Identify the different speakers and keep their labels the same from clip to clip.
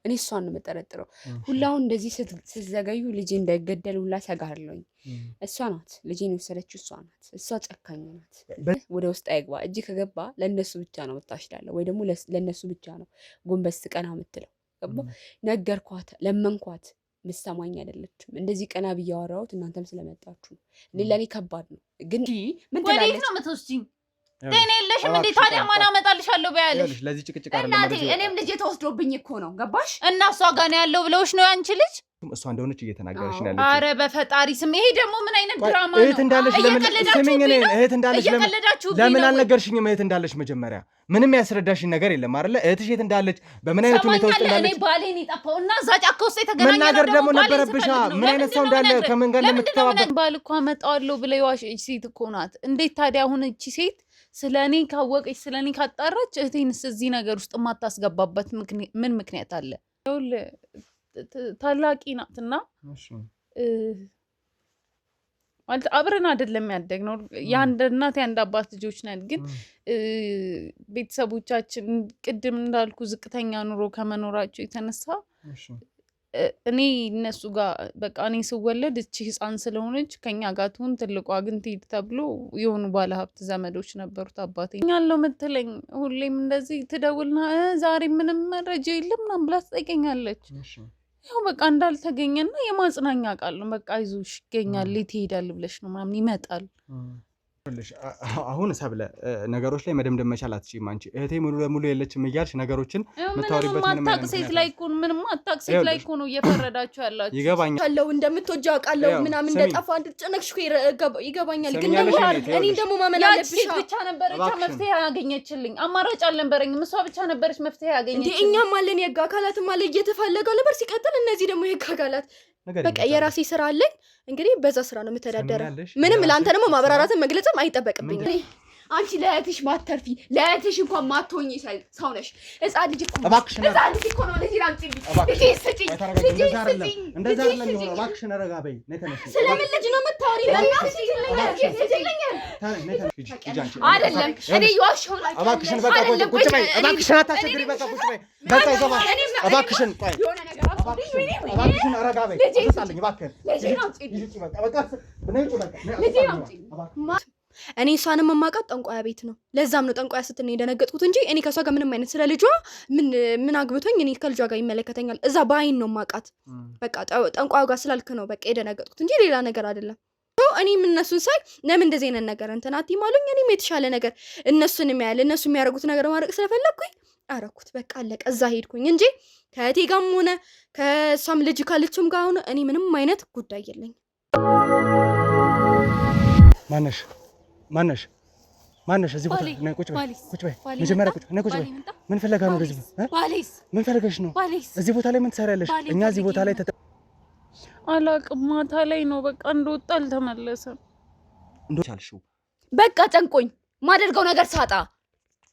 Speaker 1: እኔ እሷን ነው የምጠረጥረው። ሁላውን እንደዚህ ስትዘገዩ ልጄ እንዳይገደል ሁላ ሰጋለሁኝ። እሷ ናት ልጄን የወሰደችው፣ እሷ ናት። እሷ ጨካኝ ናት። ወደ ውስጥ አይግባ። እጅ ከገባ ለእነሱ ብቻ ነው የምታሽላለሁ፣ ወይ ደግሞ ለእነሱ ብቻ ነው ጎንበስ ቀና የምትለው። ነገርኳት፣ ለመንኳት፣ ምሰማኝ አይደለችም። እንደዚህ ቀና ብዬ አወራሁት እናንተም ስለመጣችሁ ሌላ ላይ ከባድ ነው። ግን ምን ትላለች?
Speaker 2: ወዴት ነው የምትወስጂኝ? ጤና የለሽም እንዴ? ታዲያ ማን አመጣልሻለሁ በያለሽ?
Speaker 3: ለዚህ ጭቅጭቅ አይደለም
Speaker 1: እናቴ። እኔም ልጄ ተወስዶብኝ እኮ ነው። ገባሽ?
Speaker 2: እና እሷ ጋር ነው ያለው ብለውሽ ነው ያንቺ ልጅ?
Speaker 3: እሷ እንደሆነች እየተናገረሽ ነው ያለችው።
Speaker 2: አረ በፈጣሪ ስም ይሄ ደግሞ ምን አይነት ድራማ ነው?
Speaker 3: እህት እንዳለሽ ለምን ስሚኝ፣ እህት እንዳለሽ ለምን አልነገርሽኝም? እህት እንዳለሽ መጀመሪያ ምንም ያስረዳሽኝ ነገር የለም አይደለ? እህትሽ የት እንዳለች በምን አይነት ሁኔታ ውስጥ እንዳለች
Speaker 2: እኔ ባሌን ይጣፋው እና እዛ ጫካ ውስጥ የተገናኘ
Speaker 3: መናገር ደግሞ ነበረብሻ። ምን አይነት ሰው እንዳለ ከምን ጋር እንደምትተባበር
Speaker 2: ባል እኮ አመጣዋለሁ ብለ የዋሸች ሴት እኮ ናት። እንዴት ታዲያ አሁን እቺ ሴት ስለኔ ካወቀች ስለኔ ካጣራች እህቴንስ እዚህ ነገር ውስጥ የማታስገባበት ምን ምክንያት አለ? ታላቂ ናትና ማለት አብረን አይደለም ያደግነው። የአንድ እናት የአንድ አባት ልጆች ነን። ግን ቤተሰቦቻችን ቅድም እንዳልኩ ዝቅተኛ ኑሮ ከመኖራቸው የተነሳ እኔ እነሱ ጋር በቃ እኔ ስወለድ እቺ ህፃን ስለሆነች ከኛ ጋር ትሁን ትልቋ ግን ትሄድ ተብሎ የሆኑ ባለሀብት ዘመዶች ነበሩት። አባቴ ያለው ምትለኝ ሁሌም እንደዚህ ትደውልና ዛሬ ምንም መረጃ የለም ምናምን ብላ ትጠይቀኛለች። ያው በቃ እንዳልተገኘና የማጽናኛ ቃል ነው። በቃ አይዞሽ ይገኛል፣ ይሄዳል ብለሽ ነው ምናምን ይመጣል።
Speaker 3: አሁን ሰብለ ነገሮች ላይ መደምደም መቻል አትችይም አንቺ። እህቴ ሙሉ ለሙሉ የለችም እያልሽ ነገሮችን መታወሪበት
Speaker 2: ምንም ማታቅሴት ላይ እኮ ምንም ማታቅሴት ላይ እኮ ነው እየፈረዳችሁ ያላችሁ።
Speaker 3: ይገባኛል
Speaker 1: አለው እንደምትወጂ አውቃለሁ ምናምን እንደጠፋ እንድትጨነቅሽ ይገባኛል። ግን ደግሞ እኔ ደግሞ ማመን አለብሽ።
Speaker 2: ብቻ ነበረች መፍትሄ ያገኘችልኝ፣ አማራጭ አልነበረኝም። እሷ ብቻ ነበረች መፍትሄ ያገኘችልኝ።
Speaker 1: እኛም አለን የህግ አካላትም አለ እየተፋለገ ነበር። ሲቀጥል እነዚህ ደግሞ የህግ አካላት በቃ የራሴ ስራ አለኝ። እንግዲህ በዛ ስራ ነው የምተዳደረው። ምንም ለአንተ ደግሞ ማብራራትን መግለጽም አይጠበቅብኝም። አንቺ ለእህትሽ ማተርፊ ለእህትሽ እንኳን ማትሆኚ ሰው ነሽ። ህፃን ልጅ እኮ ህፃን ልጅ እኮ ነው። ለዚህ ላንቺ ልጅ ስጪኝ።
Speaker 3: እንደዛ አይደለም የሚሆነው። እባክሽን ረጋ በይ።
Speaker 1: ስለምን ልጅ ነው የምታወሪ? ለእናትሽ አይደለም እኔ የዋሸሁ ነው።
Speaker 3: እባክሽን በቃ ቁጭ በይ። እባክሽን አታስቸግሪ። በቃ ቁጭ በይ። በቃ ይገባል። እባክሽን ቆይ እባክሽን ረጋ በይ። አታሳልኝ እባክህ።
Speaker 1: እኔ እሷንም የማውቃት ጠንቋያ ቤት ነው። ለዛም ነው ጠንቋያ ስትል ነው የደነገጥኩት እንጂ እኔ ከሷ ጋር ምንም አይነት ስለ ልጇ ምን አግብቶኝ እኔ ከልጇ ጋር ይመለከተኛል። እዛ በአይን ነው የማውቃት። በቃ ጠንቋያ ጋር ስላልክ ነው በቃ የደነገጥኩት እንጂ ሌላ ነገር አይደለም። እኔም እነሱን ሳይ ለምን እንደዚህ አይነት ነገር እንትን አትይማሉኝ። እኔም የተሻለ ነገር እነሱን የሚያል እነሱ የሚያደርጉት ነገር ማድረግ ስለፈለግኩኝ አረኩት። በቃ አለቀ። እዛ ሄድኩኝ እንጂ ከእቴ ጋርም ሆነ ከእሷም ልጅ ካለችም ጋር ሆነ እኔ ምንም አይነት ጉዳይ የለኝም። ማነሽ እዚህ ቦታ ነይ ቁጭ በይ መጀመሪያ ቁጭ በይ ምን ፈለጋ ነው እንደዚህ ምን ፈለጋሽ ነው እዚህ ቦታ ላይ ምን ትሰሪያለሽ? እኛ እዚህ ቦታ ላይ
Speaker 2: አላቅም ማታ ላይ ነው በቃ እንደወጣ አልተመለሰም።
Speaker 3: እንደቻልሽው
Speaker 1: በቃ ጨንቆኝ ማደርገው ነገር ሳጣ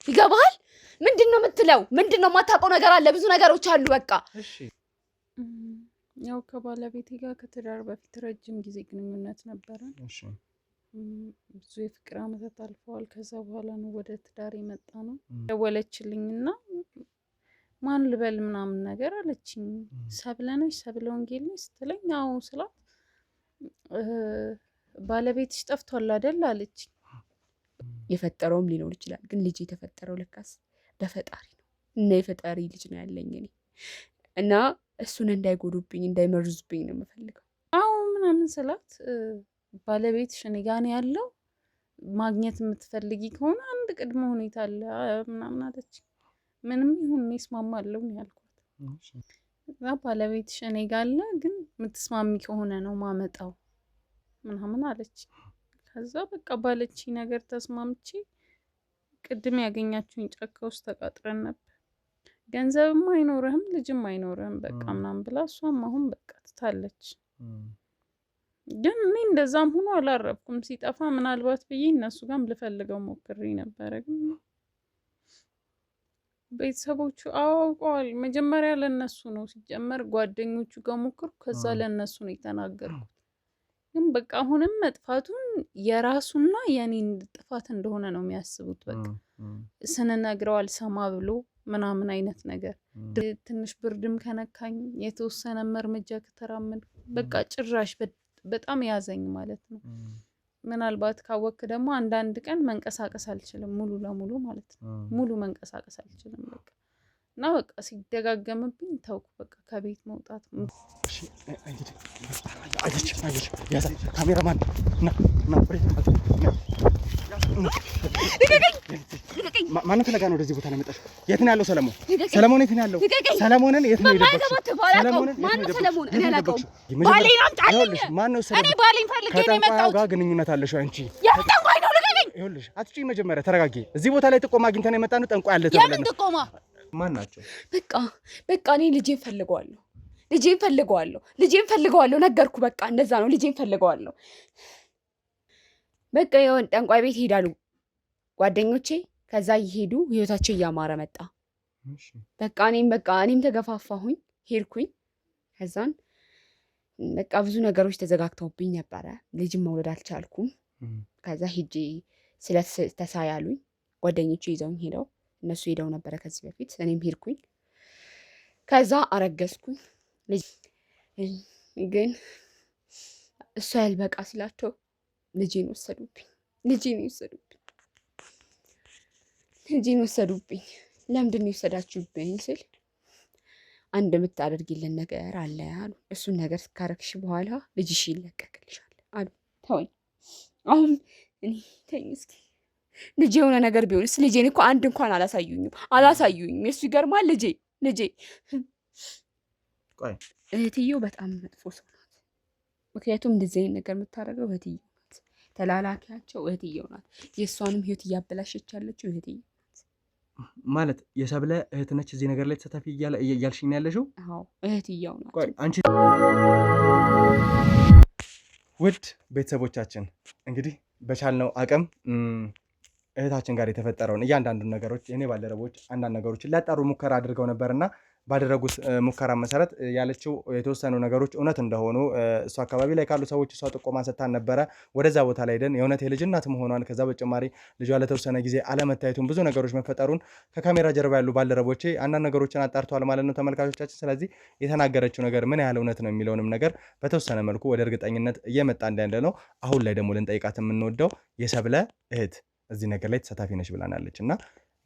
Speaker 1: ይገባል። ምንድነው የምትለው? ምንድነው የማታውቀው ነገር አለ? ብዙ ነገሮች አሉ። በቃ
Speaker 3: እሺ
Speaker 2: ያው ከባለቤቴ ጋር ከትዳር በፊት ረጅም ጊዜ ግንኙነት ነበረ።
Speaker 3: እሺ
Speaker 2: ብዙ የፍቅር አመታት አልፈዋል። ከዛ በኋላ ነው ወደ ትዳር የመጣ ነው። ደወለችልኝና ማን ልበል ምናምን ነገር አለችኝ። ሰብለነሽ ሰብለ ወንጌል ነሽ ስትለኝ አዎ ስላት ባለቤትሽ ጠፍቷል አይደል አለችኝ። የፈጠረውም ሊኖር ይችላል፣ ግን ልጅ የተፈጠረው ለካስ በፈጣሪ ነው እና የፈጣሪ ልጅ ነው ያለኝ እኔ እና እሱን እንዳይጎዱብኝ እንዳይመርዙብኝ ነው የምፈልገው። አዎ ምናምን ስላት ባለቤትሽ እኔ ጋር ነው ያለው፣ ማግኘት የምትፈልጊ ከሆነ አንድ ቅድመ ሁኔታ አለ ምናምን አለች። ምንም ይሁን እኔ እስማማለሁ ነው ያልኳት። እና ባለቤትሽ እኔ ጋር አለ፣ ግን የምትስማሚ ከሆነ ነው ማመጣው ምናምን አለች። ከዛ በቃ ባለችኝ ነገር ተስማምቼ ቅድም ያገኛችሁኝ ጫካ ውስጥ ተቃጥረን ነበር። ገንዘብም አይኖርህም ልጅም አይኖርህም በቃ ምናምን ብላ እሷም አሁን በቃ ትታለች።
Speaker 4: ግን እኔ እንደዛም ሆኖ አላረፍኩም። ሲጠፋ ምናልባት ብዬ እነሱ ጋርም ልፈልገው ሞክሬ ነበረ። ግን ቤተሰቦቹ አውቀዋል። መጀመሪያ ለነሱ ነው ሲጀመር ጓደኞቹ ጋር ሞክርኩ። ከዛ ለነሱ ነው የተናገርኩት። ግን በቃ አሁንም መጥፋቱን የራሱና የኔን ጥፋት እንደሆነ ነው የሚያስቡት። በቃ ስንነግረው አልሰማ ብሎ ምናምን አይነት ነገር ትንሽ ብርድም ከነካኝ የተወሰነ እርምጃ ከተራመድ በቃ ጭራሽ በጣም ያዘኝ ማለት ነው። ምናልባት ካወክ ደግሞ አንዳንድ ቀን መንቀሳቀስ አልችልም ሙሉ ለሙሉ ማለት ነው። ሙሉ መንቀሳቀስ አልችልም በቃ እና በቃ ሲደጋገምብኝ ተውኩ። በቃ ከቤት መውጣት
Speaker 3: ካሜራማን ማንን ፍለጋ ነው ወደዚህ ቦታ ነው የመጣሽው? የት ነው ያለው ሰለሞን? ሰለሞን የት ነው ያለው? ሰለሞንን የት ነው የደበቅሽው? ከጠንቋዩ ጋር ግንኙነት አለሽ አንቺ? ይኸውልሽ አትጪኝ፣ መጀመሪያ ተረጋጊ። እዚህ ቦታ ላይ ጥቆማ አግኝተን የመጣነው ጠንቋይ አለ ተብለን።
Speaker 2: የምን ጥቆማ?
Speaker 3: ማን ናቸው?
Speaker 2: በቃ እኔ ልጄን ፈልገዋለሁ። ነገርኩ። በቃ እንደዛ ነው። ልጄን ፈልገዋለሁ። በቃ የሆነ ጠንቋይ ቤት ይሄዳሉ ጓደኞቼ። ከዛ እየሄዱ ህይወታቸው እያማረ መጣ። በቃ እኔም ተገፋፋሁኝ፣ ሄድኩኝ። ከዛን በቃ ብዙ ነገሮች ተዘጋግተውብኝ ነበረ። ልጅም መውለድ አልቻልኩም። ከዛ ሄጄ ስለተሳያሉኝ ጓደኞቹ ይዘውኝ ሄደው እነሱ ሄደው ነበረ ከዚህ በፊት። እኔም ሄድኩኝ። ከዛ አረገዝኩኝ። ግን እሷ ያልበቃ ሲላቸው ልጄን ወሰዱብኝ። ለምንድን ነው የወሰዳችሁብኝ ስል አንድ የምታደርጊልን ነገር አለ አሉ። እሱን ነገር ካረግሽ በኋላ ልጅሽ ይለቀቅልሻል አሉ። ተወኝ አሁን እኔ ተኝ እስኪ ልጄ የሆነ ነገር ቢሆንስ? ልጄን እኮ አንድ እንኳን አላሳዩኝም። የሱ ይገርማል። ልጄ እህትየው በጣም መጥፎ ሰው ናት። ምክንያቱም እንደዚህ አይነት ነገር የምታደርገው እህትየው ናት። ተላላኪያቸው እህትየው ናት። የእሷንም ህይወት እያበላሸች ያለችው እህትየው ናት።
Speaker 3: ማለት የሰብለ እህት ነች እዚህ ነገር ላይ ተሳታፊ እያልሽኝ ያለሽው?
Speaker 2: አዎ እህትየው ናት።
Speaker 3: አንቺ ውድ ቤተሰቦቻችን እንግዲህ በቻልነው አቅም እህታችን ጋር የተፈጠረውን እያንዳንዱ ነገሮች የኔ ባልደረቦች አንዳንድ ነገሮችን ሊያጣሩ ሙከራ አድርገው ነበርና ባደረጉት ሙከራ መሰረት ያለችው የተወሰኑ ነገሮች እውነት እንደሆኑ እሷ አካባቢ ላይ ካሉ ሰዎች እሷ ጥቆማ ሰጥታን ነበረ። ወደዛ ቦታ ላይ ሄደን የእውነት የልጅ እናት መሆኗን ከዛ በተጨማሪ ልጇ ለተወሰነ ጊዜ አለመታየቱን ብዙ ነገሮች መፈጠሩን ከካሜራ ጀርባ ያሉ ባልደረቦቼ አንዳንድ ነገሮችን አጣርተዋል ማለት ነው ተመልካቾቻችን። ስለዚህ የተናገረችው ነገር ምን ያህል እውነት ነው የሚለውንም ነገር በተወሰነ መልኩ ወደ እርግጠኝነት እየመጣ እንዳለ ነው። አሁን ላይ ደግሞ ልንጠይቃት የምንወደው የሰብለ እህት እዚህ ነገር ላይ ተሳታፊ ነች ብላናለች እና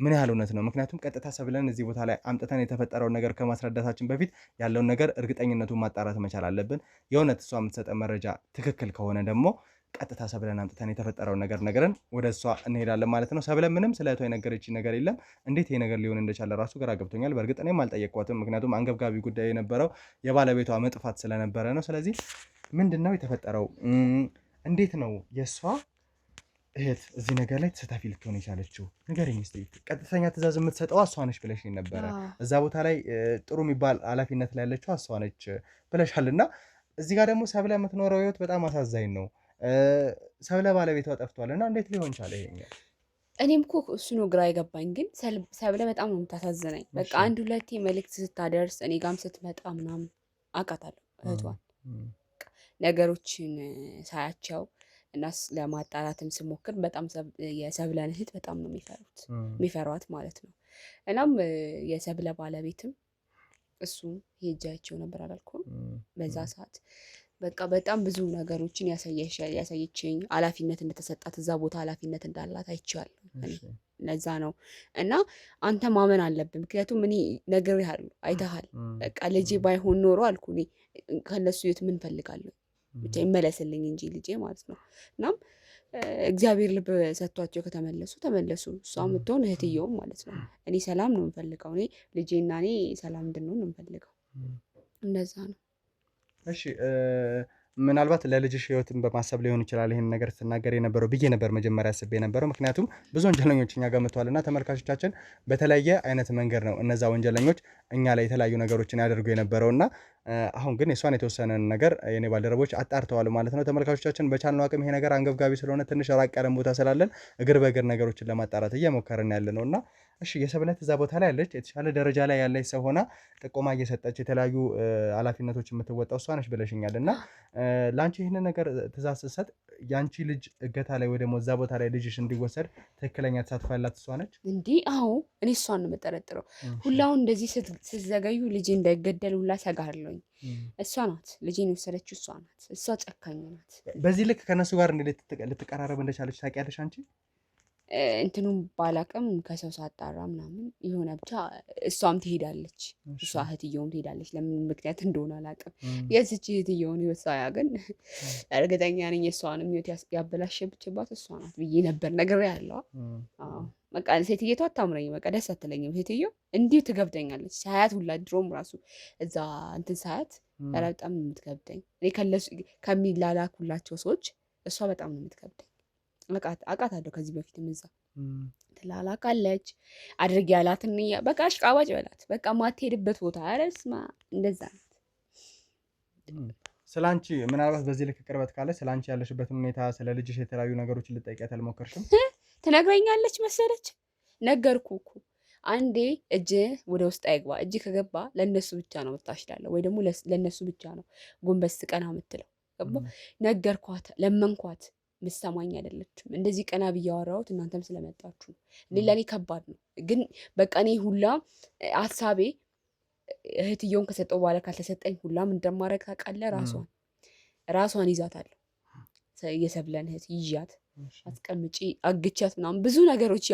Speaker 3: ምን ያህል እውነት ነው? ምክንያቱም ቀጥታ ሰብለን እዚህ ቦታ ላይ አምጥተን የተፈጠረውን ነገር ከማስረዳታችን በፊት ያለውን ነገር እርግጠኝነቱን ማጣራት መቻል አለብን። የእውነት እሷ የምትሰጠን መረጃ ትክክል ከሆነ ደግሞ ቀጥታ ሰብለን አምጥተን የተፈጠረውን ነገር ነገርን ወደ እሷ እንሄዳለን ማለት ነው። ሰብለ ምንም ስለ እህቷ የነገረችኝ ነገር የለም። እንዴት ይሄ ነገር ሊሆን እንደቻለ ራሱ ግራ ገብቶኛል። በእርግጥ እኔም አልጠየቅኳትም፣ ምክንያቱም አንገብጋቢ ጉዳይ የነበረው የባለቤቷ መጥፋት ስለነበረ ነው። ስለዚህ ምንድን ነው የተፈጠረው? እንዴት ነው የእሷ እህት እዚህ ነገር ላይ ተሳታፊ ልትሆን የቻለችው? ንገረኝ እስኪ። ቀጥተኛ ትእዛዝ የምትሰጠው እሷ ነች ብለሽኝ ነበረ። እዛ ቦታ ላይ ጥሩ የሚባል ኃላፊነት ላይ ያለችው እሷ ነች ብለሻል። እና እዚህ ጋር ደግሞ ሰብለ የምትኖረው ህይወት በጣም አሳዛኝ ነው። ሰብለ ባለቤቷ ጠፍቷል እና እንዴት ሊሆን ቻለ ይሄኛው?
Speaker 2: እኔም እኮ እሱ ነው ግራ የገባኝ። ግን ሰብለ በጣም ነው የምታሳዝነኝ። በቃ አንድ ሁለቴ መልዕክት ስታደርስ እኔ ጋርም ስትመጣ ምናምን አውቃታለሁ እህቷን። ነገሮችን ሳያቸው እና ለማጣራትም ስሞክር በጣም የሰብለን እህት በጣም ነው የሚፈሯት ማለት ነው። እናም የሰብለ ባለቤትም እሱም ሄጃቸው ነበር አላልኩም? በዛ ሰዓት በቃ በጣም ብዙ ነገሮችን ያሳየችኝ፣ ኃላፊነት እንደተሰጣት እዛ ቦታ ኃላፊነት እንዳላት አይቼዋለሁ። ለዛ ነው እና አንተ ማመን አለብን። ምክንያቱም እኔ ነግሬሃለሁ፣ አይተሃል። በቃ ልጄ ባይሆን ኖሮ አልኩ እኔ ከነሱ ህይወት ምን ፈልጋለሁ? ብቻ ይመለስልኝ እንጂ ልጄ ማለት ነው። እናም እግዚአብሔር ልብ ሰጥቷቸው ተመለሱ። እሷ የምትሆን እህትየውም ማለት ነው። እኔ ሰላም ነው የምፈልገው። እኔ ልጄና እኔ ሰላም እንድንሆን ነው የምፈልገው። እንደዛ ነው።
Speaker 3: እሺ ምናልባት ለልጅሽ ህይወትን በማሰብ ሊሆን ይችላል ይሄን ነገር ስትናገር የነበረው ብዬ ነበር መጀመሪያ አስቤ የነበረው። ምክንያቱም ብዙ ወንጀለኞች እኛ ጋር መጥተዋልና ተመልካቾቻችን በተለያየ አይነት መንገድ ነው እነዛ ወንጀለኞች እኛ ላይ የተለያዩ ነገሮችን ያደርጉ የነበረውና አሁን ግን የሷን የተወሰነ ነገር የኔ ባልደረቦች አጣርተዋል ማለት ነው። ተመልካቾቻችን በቻልነው አቅም ይሄ ነገር አንገብጋቢ ስለሆነ ትንሽ ራቅ ያለ ቦታ ስላለን እግር በእግር ነገሮችን ለማጣራት እየሞከርን ያለነውና እሺ የሰብለት እዛ ቦታ ላይ ያለች የተሻለ ደረጃ ላይ ያለች ሰው ሆና ጥቆማ እየሰጠች የተለያዩ ኃላፊነቶች የምትወጣው እሷ ነች ብለሽኛልና ላንቺ ይሄን ነገር ትእዛዝ ስትሰጥ ያንቺ ልጅ እገታ ላይ ወይ ደግሞ እዛ ቦታ ላይ ልጅሽ እንዲወሰድ ትክክለኛ ተሳትፎ ያላት እሷ ነች
Speaker 2: እንዴ? አዎ እኔ እሷን ነው የምጠረጥረው። ሁላውን እንደዚህ ስትዘገዩ ልጅ እንዳይገደል ሁላ ሰጋለኝ። እሷ ናት ልጄን የወሰደችው፣ እሷ ናት። እሷ ጨካኝ ናት።
Speaker 3: በዚህ ልክ ከነሱ ጋር እንዴት ልትቀራረብ እንደቻለች ታውቂያለሽ አንቺ?
Speaker 2: እንትኑም ባላቅም ከሰው ሳጣራ ምናምን የሆነ ብቻ እሷም ትሄዳለች፣ እሷ እህትየውም ትሄዳለች። ለምን ምክንያት እንደሆነ አላቅም። የዚች እህትየውን ህይወት ሳያ ግን እርግጠኛ ነኝ የእሷንም ህይወት ያበላሸችባት እሷ ናት ብዬ ነበር ነገር ያለው። በቃ ሴትየቷ አታምረኝ፣ በቃ ደስ አትለኝም። ሴትየው እንዲሁ ትገብደኛለች ሳያት ሁላ። ድሮም ራሱ እዛ እንትን ሳያት በጣም የምትገብደኝ እኔ ከሚላላኩላቸው ሰዎች እሷ በጣም ነው የምትገብደኝ። አውቃታለሁ ከዚህ በፊትም እዛ ትላላካለች። አድርግ ያላትን በቃ አሽቃባጭ በላት፣ በቃ ማትሄድበት ቦታ አረስማ እንደዛ ናት።
Speaker 3: ስላንቺ ምናልባት በዚህ ልክ ቅርበት ካለ ስላንቺ ያለሽበትን ሁኔታ ስለ ልጅሽ የተለያዩ ነገሮችን ልጠይቂያት አልሞከርሽም?
Speaker 2: ትነግረኛለች መሰለች። ነገርኩ እኮ አንዴ እጅ ወደ ውስጥ አይግባ፣ እጅ ከገባ ለነሱ ብቻ ነው የምታሽላለሁ ወይ ደግሞ ለነሱ ብቻ ነው ጎንበስ ቀና የምትለው። ነገርኳት፣ ለመንኳት፣ ምሰማኝ አይደለችም። እንደዚህ ቀና ብዬ አወራሁት እናንተም ስለመጣችሁ ነው። ለኔ ከባድ ነው ግን በቃ እኔ ሁላ ሀሳቤ እህትየውን ከሰጠው በኋላ ካልተሰጠኝ ሁላም እንደማረግ ታውቃለህ። ራሷን ይዛታለሁ። የሰብለን እህት ይዣት አስቀምጪ አግቻት ምናምን ብዙ ነገሮች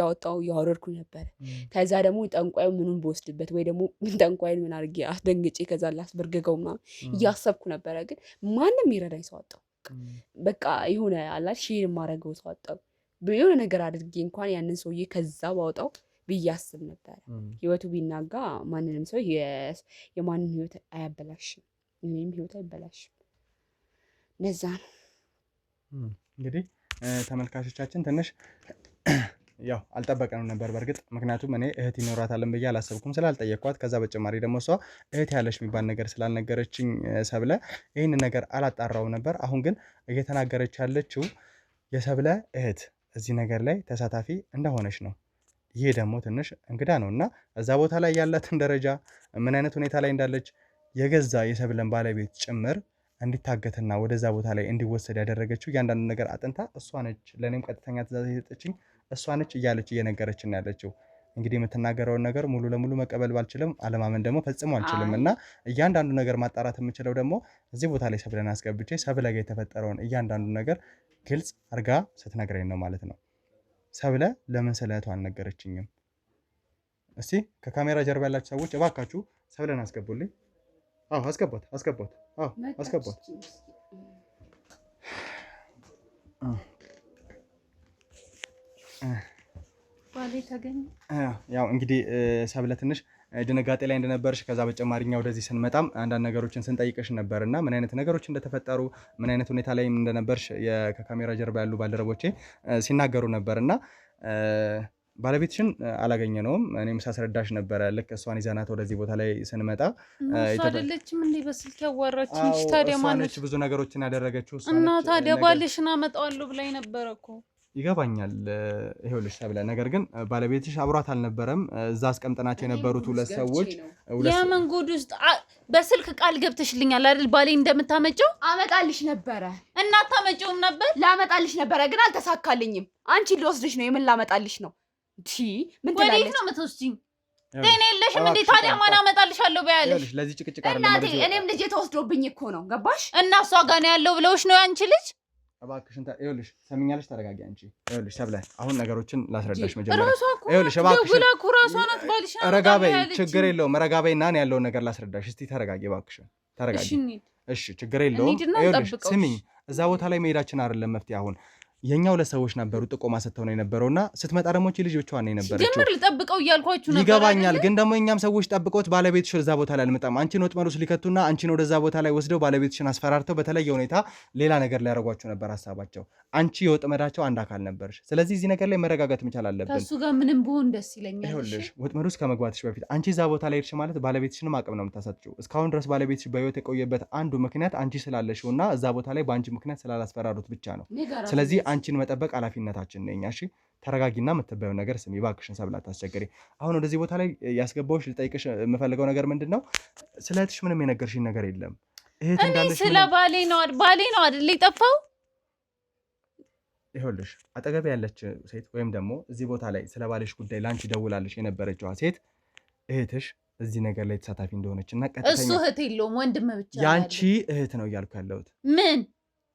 Speaker 2: ያወረድኩ ነበረ። ከዛ ደግሞ ጠንቋዩ ምኑን በወስድበት ወይ ደግሞ ጠንቋይን ምን አድርጌ አስደንግጬ ከዛ ላስበርገገው ምናምን እያሰብኩ ነበረ። ግን ማንም ይረዳኝ ሰው አጣሁ። በቃ የሆነ አላል ሼር የማደርገው ሰው አጣሁ። የሆነ ነገር አድርጌ እንኳን ያንን ሰውዬ ከዛ ባወጣው ብዬ አስብ ነበረ። ህይወቱ ቢናጋ ማንንም ሰው የማንን ህይወት አያበላሽም፣ የኔም ህይወት አይበላሽም። ነዛ ነው
Speaker 3: እንግዲህ ተመልካቾቻችን ትንሽ ያው አልጠበቀንም ነበር በእርግጥ ምክንያቱም እኔ እህት ይኖራታልን ብዬ አላሰብኩም ስላልጠየቅኳት። ከዛ በተጨማሪ ደግሞ እሷ እህት ያለሽ የሚባል ነገር ስላልነገረችኝ ሰብለ ይህን ነገር አላጣራው ነበር። አሁን ግን እየተናገረች ያለችው የሰብለ እህት እዚህ ነገር ላይ ተሳታፊ እንደሆነች ነው። ይሄ ደግሞ ትንሽ እንግዳ ነው እና እዛ ቦታ ላይ ያላትን ደረጃ ምን አይነት ሁኔታ ላይ እንዳለች የገዛ የሰብለን ባለቤት ጭምር እንዲታገትና ወደዛ ቦታ ላይ እንዲወሰድ ያደረገችው እያንዳንዱ ነገር አጥንታ እሷ ነች። ለእኔም ቀጥተኛ ትእዛዝ የሰጠችኝ እሷ ነች እያለች እየነገረችን ያለችው። እንግዲህ የምትናገረውን ነገር ሙሉ ለሙሉ መቀበል ባልችልም አለማመን ደግሞ ፈጽሞ አልችልም እና እያንዳንዱ ነገር ማጣራት የምችለው ደግሞ እዚህ ቦታ ላይ ሰብለን አስገብቼ ሰብለ ጋር የተፈጠረውን እያንዳንዱ ነገር ግልጽ አርጋ ስትነግረኝ ነው ማለት ነው። ሰብለ ለምን ስለ እህቷ አልነገረችኝም? እስቲ ከካሜራ ጀርባ ያላችሁ ሰዎች እባካችሁ ሰብለን አስገቡልኝ። አዎ አስገባት። አዎ አስገባት።
Speaker 4: ባሌ ተገኘ።
Speaker 3: ያው እንግዲህ ሰብለ ትንሽ ድንጋጤ ላይ እንደነበርሽ ከዛ በተጨማሪኛ ወደዚህ ስንመጣም አንዳንድ ነገሮችን ስንጠይቅሽ ነበርና ምን አይነት ነገሮች እንደተፈጠሩ ምን አይነት ሁኔታ ላይ እንደነበርሽ ከካሜራ ጀርባ ያሉ ባልደረቦቼ ሲናገሩ ነበርና ባለቤትሽን አላገኘነውም። እኔም ሳስረዳሽ ነበረ ልክ እሷን ይዘናት ወደዚህ ቦታ ላይ ስንመጣ
Speaker 4: እሷ አይደለችም እንዴ በስልክ ያዋራችኝ? ታዲያ ማነች
Speaker 3: ብዙ ነገሮችን ያደረገችው?
Speaker 4: እና ታዲያ ባልሽን አመጣዋለሁ ብላኝ ነበረ እኮ።
Speaker 3: ይገባኛል ይኸውልሽ ሰብለ፣ ነገር ግን ባለቤትሽ አብሯት አልነበረም። እዛ አስቀምጠናቸው የነበሩት ሁለት ሰዎች
Speaker 4: የመንገድ ውስጥ በስልክ ቃል ገብተሽልኛል አይደል? ባሌ እንደምታመጪው
Speaker 2: አመጣልሽ ነበረ
Speaker 4: እና ታመጪውም ነበር።
Speaker 2: ላመጣልሽ ነበረ ግን አልተሳካልኝም። አንቺን ልወስድሽ ነው። የምን ላመጣልሽ ነው? ምን ትላለች?
Speaker 4: ወዴት ነው የምትወስጂኝ? ጤና የለሽም እንዴ? ታዲያ ማን አመጣልሻለሁ በያለሽ?
Speaker 3: ለዚህ ጭቅጭቅ
Speaker 2: እናቴ እኔም ልጄ ተወስዶብኝ እኮ ነው። ገባሽ?
Speaker 4: እና እሷ ጋር ነው ያለው ብለውሽ ነው ያንቺ ልጅ?
Speaker 3: እባክሽን ይኸውልሽ፣ ሰሚኛለሽ? ተረጋጊ አንቺ። ይኸውልሽ ሰብለ፣ አሁን ነገሮችን ላስረዳሽ መጀመሪያ። ይኸውልሽ እባክሽን
Speaker 4: ደውላኩ ራሷ ናት ባልሽ።
Speaker 3: ረጋ በይ፣ ችግር የለውም። ረጋ በይና እኔ ያለውን ነገር ላስረዳሽ። እስቲ ተረጋጊ እባክሽን፣ ተረጋጊ። እሺ ችግር የለውም። ይኸውልሽ ስሚኝ፣ እዛ ቦታ ላይ መሄዳችን አይደለም መፍትሄ። አሁን የኛው ለሰዎች ነበሩ ጥቆማ ሰጥተው ነው የነበረውና ስትመጣ ደግሞ እቺ ልጅ ብቻዋን ነው የነበረችው።
Speaker 4: ጀምር ልጠብቀው እያልኳችሁ ነበር
Speaker 3: ይገባኛል፣ ግን ደግሞ እኛም ሰዎች ጠብቀውት ባለቤትሽ እዛ ቦታ ላይ አልመጣም አንቺን ወጥመድ ውስጥ ሊከቱና አንቺን ወደዛ ቦታ ላይ ወስደው ባለቤትሽን አስፈራርተው በተለየ ሁኔታ ሌላ ነገር ሊያደርጓቸው ነበር ሐሳባቸው። አንቺ የወጥመዳቸው አንድ አካል ነበርሽ። ስለዚህ እዚህ ነገር ላይ መረጋጋት መቻል አለብን።
Speaker 4: ከሱ ጋር ምንም ቢሆን ደስ ይለኛል።
Speaker 3: ይኸውልሽ ወጥመድ ውስጥ ከመግባትሽ በፊት አንቺ እዛ ቦታ ላይ ሄድሽ ማለት ባለቤትሽንም አቅም ነው የምታሳጭው። እስካሁን ድረስ ባለቤትሽ በህይወት የቆየበት አንዱ ምክንያት አንቺ ስላለሽውና እዛ ቦታ ላይ በአንቺ ምክንያት ስላላስፈራሩት ብቻ ነው። ስለዚህ አንቺን መጠበቅ ኃላፊነታችን ነኝ። እሺ ተረጋጊና የምትባየው ነገር ስሚ እባክሽን ሰብለ አታስቸግሪ። አሁን ወደዚህ ቦታ ላይ ያስገባውሽ ልጠይቅሽ የምፈልገው ነገር ምንድነው? ስለ እህትሽ ምንም የነገርሽኝ ነገር የለም። እህት እንዳለሽ
Speaker 4: ስለ ባሌ ነው አይደል የጠፋው?
Speaker 3: ይኸውልሽ አጠገብ ያለች ሴት ወይም ደግሞ እዚህ ቦታ ላይ ስለ ባልሽ ጉዳይ ላንቺ ደውላለሽ የነበረችዋ ሴት እህትሽ እዚህ ነገር ላይ ተሳታፊ እንደሆነች እና ቀጥተኛ
Speaker 4: እሱ እህት የለውም ወንድም ብቻ
Speaker 3: ያንቺ እህት ነው እያልኩ ያለሁት።
Speaker 4: ምን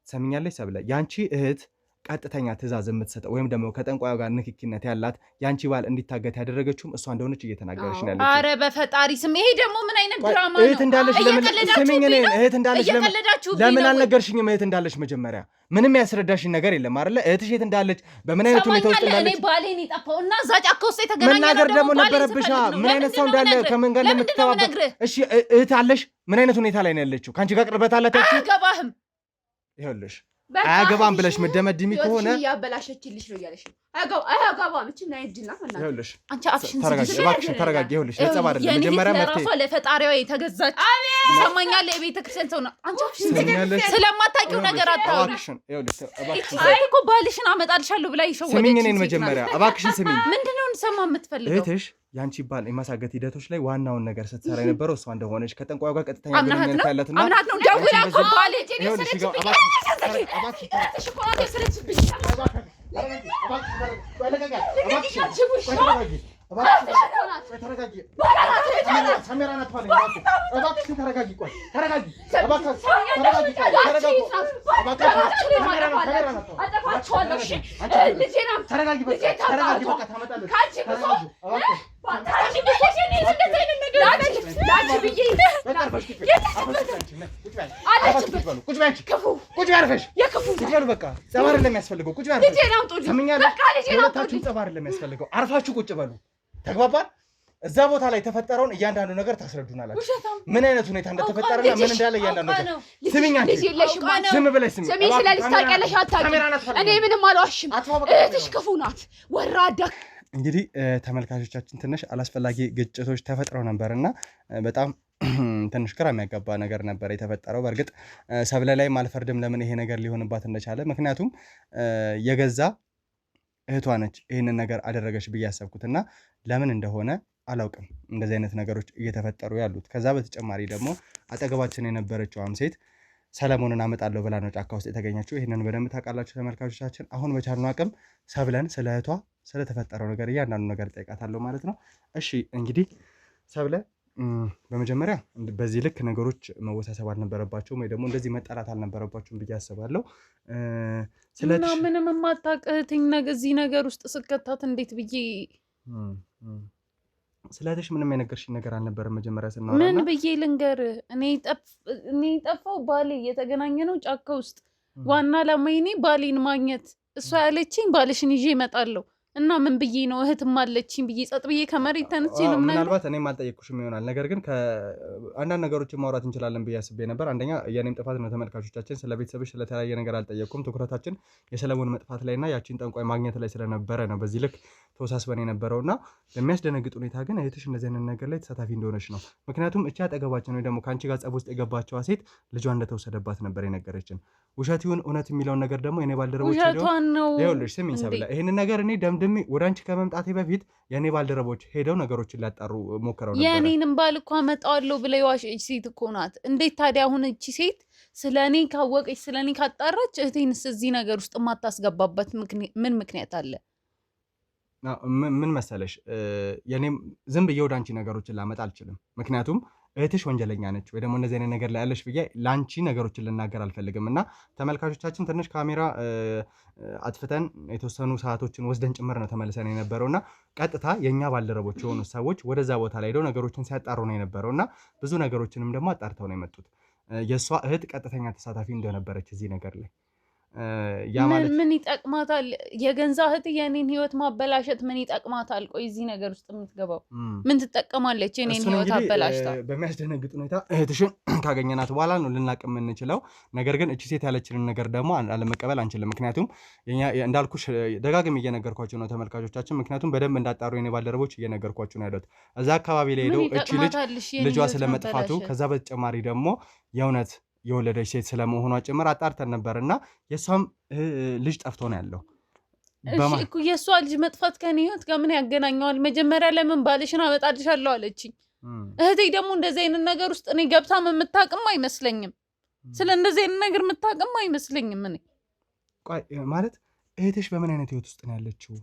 Speaker 3: ሰሚኛለሽ ሰብለ? ያንቺ እህት ቀጥተኛ ትእዛዝ የምትሰጠው ወይም ደግሞ ከጠንቋዩ ጋር ንክኪነት ያላት ያንቺ ባል እንዲታገት ያደረገችውም እሷ እንደሆነች እየተናገረች ነው ያለችው።
Speaker 4: አረ በፈጣሪ ስም ይሄ ደግሞ ምን አይነት ድራማ ነው?
Speaker 3: እህት እንዳለሽ ለምን አልነገርሽኝም? እህት እንዳለሽ መጀመሪያ ምንም ያስረዳሽኝ ነገር የለም አይደለ? እህትሽ የት እንዳለች በምን አይነት ሁኔታ ውስጥ እንዳለች
Speaker 4: እኔ ባሌን ይጠፋው እና እዛ ጫካ ውስጥ የተገናኘ
Speaker 3: መናገር ደግሞ ነበረብሽ። ምን አይነት ሰው እንዳለ ከምን ጋር እንደምትተባበር። እሺ እህት አለሽ? ምን አይነት ሁኔታ ላይ ነው ያለችው? ካንቺ ጋር ቅርበት አላት?
Speaker 4: አያገባህም።
Speaker 3: ይኸውልሽ አያገባም ብለሽ መደመድሚ ከሆነ
Speaker 2: ያበላሸችልሽ ነው እያለሽ ነው። አያገባም እቺ ናይ ጅና ፈና
Speaker 3: ይኸውልሽ
Speaker 4: አንቺ አፍሽን
Speaker 3: ተረጋጊ፣ እባክሽን ተረጋጊ። ይኸውልሽ ለጸብ አይደለም መጀመሪያ መፍትሄ
Speaker 4: ለራሷ ለፈጣሪዋ የተገዛች ሰማኛለ የቤተ ክርስቲያን ሰው ነው። አንቺ አፍሽን ስለማታውቂው ነገር አታውሪ።
Speaker 3: እባክሽን ይኸውልሽ እባክሽን
Speaker 4: እኮ ባልሽን አመጣልሻለሁ ብላ ይሸወደች።
Speaker 3: ስሚኝ እኔን መጀመሪያ እባክሽን ስሚኝ።
Speaker 4: ምንድነው እንሰማ የምትፈልገው?
Speaker 3: እህትሽ ያንቺ ባል የማሳገት ሂደቶች ላይ ዋናውን ነገር ስትሰራ የነበረው እሷ እንደሆነች ከጠንቋዩ ጋር ቀጥተኛ ግንኙነት ያላትና
Speaker 4: አምናት ነው ደውላ እኮ ባሌ
Speaker 3: አርፋችሁ ቁጭ በሉ። ተግባባን? እዛ ቦታ ላይ የተፈጠረውን እያንዳንዱ ነገር ታስረዱናላችሁ። ምን አይነት ሁኔታ እንደተፈጠረና ምን እንዳለ እያንዳንዱ ነገር ስሚኝ። አንቺ ዝም ብለሽ ስሚ።
Speaker 2: ስሚ ስለልሽ ታውቂያለሽ አታውቂም? እኔ ምንም አልዋሽም። እህትሽ ክፉ ናት፣ ወራዳ።
Speaker 3: እንግዲህ ተመልካቾቻችን ትንሽ አላስፈላጊ ግጭቶች ተፈጥረው ነበርና በጣም ትንሽ ግራ የሚያጋባ ነገር ነበር የተፈጠረው። በእርግጥ ሰብለ ላይ አልፈርድም ለምን ይሄ ነገር ሊሆንባት እንደቻለ። ምክንያቱም የገዛ እህቷ ነች ይህንን ነገር አደረገች ብዬ ያሰብኩትና ለምን እንደሆነ አላውቅም እንደዚህ አይነት ነገሮች እየተፈጠሩ ያሉት። ከዛ በተጨማሪ ደግሞ አጠገባችን የነበረችዋም ሴት ሰለሞንን አመጣለሁ ብላ ነው ጫካ ውስጥ የተገኘችው። ይህንን በደንብ ታውቃላችሁ ተመልካቾቻችን። አሁን በቻልነው አቅም ሰብለን ስለ እህቷ ስለተፈጠረው ነገር እያንዳንዱ ነገር ጠይቃታለሁ ማለት ነው። እሺ እንግዲህ ሰብለ በመጀመሪያ በዚህ ልክ ነገሮች መወሳሰብ አልነበረባቸውም ወይ ደግሞ እንደዚህ መጣላት አልነበረባቸውም ብዬ አስባለሁ።
Speaker 4: እና ምንም የማታውቅ እህትኝ እዚህ ነገር ውስጥ ስከታት እንዴት ብዬ
Speaker 3: ስለዚህ ምንም የነገርሽኝ ነገር አልነበረም መጀመሪያ ስናወራ።
Speaker 4: ምን ብዬ ልንገር? እኔ ጠፋው ባሌ የተገናኘ ነው ጫካ ውስጥ። ዋና ዓላማዬ እኔ ባሌን ማግኘት። እሷ ያለችኝ ባልሽን ይዤ እመጣለሁ እና ምን ብዬ ነው እህትም አለችኝ ብዬ ጸጥ ብዬ ከመሬት ተነስቼ ነው።
Speaker 3: ምናልባት እኔም አልጠየቅኩሽም ይሆናል። ነገር ግን አንዳንድ ነገሮችን ማውራት እንችላለን ብዬ አስቤ ነበር። አንደኛ የኔም ጥፋት ነው ተመልካቾቻችን። ስለ ቤተሰብሽ ስለተለያየ ነገር አልጠየቅኩም። ትኩረታችን የሰለሞን መጥፋት ላይና ያቺን ጠንቋይ ማግኘት ላይ ስለነበረ ነው በዚህ ልክ ተወሳስበን የነበረውና በሚያስደነግጥ ሁኔታ ግን እህትሽ እንደዚህ አይነት ነገር ላይ ተሳታፊ እንደሆነች ነው። ምክንያቱም እቺ አጠገባችን ወይ ደግሞ ከአንቺ ጋር ጸብ ውስጥ የገባቸዋ ሴት ልጇ እንደተወሰደባት ነበር የነገረችን። ውሸት ይሁን እውነት የሚለውን ነገር ደግሞ የኔ ባልደረቦች ይኸውልሽ ስሚኝ ሰብለ፣ ይህንን ነገር እኔ ደምድሜ ወደ አንቺ ከመምጣቴ በፊት የኔ ባልደረቦች ሄደው ነገሮችን ሊያጣሩ ሞክረው ነበር።
Speaker 4: የኔንም ባል እኮ አመጣዋለሁ ብለ የዋሸች ሴት እኮ ናት። እንዴት ታዲያ አሁን እቺ ሴት ስለኔ ካወቀች ስለኔ ካጣራች እህቴንስ እዚህ ነገር ውስጥ የማታስገባበት ምን ምክንያት አለ?
Speaker 3: ምን መሰለሽ የኔም ዝም ብዬ ወደ አንቺ ነገሮችን ላመጣ አልችልም። ምክንያቱም እህትሽ ወንጀለኛ ነች ወይ ደግሞ እንደዚህ አይነት ነገር ላይ ያለሽ ብዬ ለአንቺ ነገሮችን ልናገር አልፈልግም። እና ተመልካቾቻችን ትንሽ ካሜራ አጥፍተን የተወሰኑ ሰዓቶችን ወስደን ጭምር ነው ተመልሰን የነበረው እና ቀጥታ የእኛ ባልደረቦች የሆኑ ሰዎች ወደዛ ቦታ ላይ ሄደው ነገሮችን ሲያጣሩ ነው የነበረው እና ብዙ ነገሮችንም ደግሞ አጣርተው ነው የመጡት። የእሷ እህት ቀጥተኛ ተሳታፊ እንደነበረች እዚህ ነገር ላይ ያ ማለት
Speaker 4: ምን ይጠቅማታል? የገንዛ እህት የኔን ህይወት ማበላሸት ምን ይጠቅማታል? ቆይ እዚህ ነገር ውስጥ የምትገባው ምን ትጠቀማለች? የኔን ህይወት አበላሽታ።
Speaker 3: በሚያስደነግጥ ሁኔታ እህትሽን ካገኘናት በኋላ ነው ልናቅ የምንችለው። ነገር ግን እቺ ሴት ያለችንን ነገር ደግሞ አለመቀበል አንችልም። ምክንያቱም እንዳልኩሽ ደጋግም እየነገርኳቸው ነው ተመልካቾቻችን። ምክንያቱም በደንብ እንዳጣሩ የኔ ባልደረቦች እየነገርኳቸው ነው ያሉት። እዛ አካባቢ ላይ ሄደው እቺ ልጇ ስለመጥፋቱ ከዛ በተጨማሪ ደግሞ የእውነት የወለደች ሴት ስለመሆኗ ጭምር አጣርተን ነበር እና የእሷም ልጅ ጠፍቶ ነው ያለው።
Speaker 4: እሺ የእሷ ልጅ መጥፋት ከኔ ህይወት ጋር ምን ያገናኘዋል? መጀመሪያ ለምን ባልሽን አመጣልሻለሁ አለችኝ። እህቴ ደግሞ እንደዚህ አይነት ነገር ውስጥ እኔ ገብታም የምታቅም አይመስለኝም። ስለ እንደዚህ አይነት ነገር የምታቅም አይመስለኝም። እኔ
Speaker 3: ቆይ ማለት እህትሽ በምን አይነት ህይወት ውስጥ ነው ያለችው?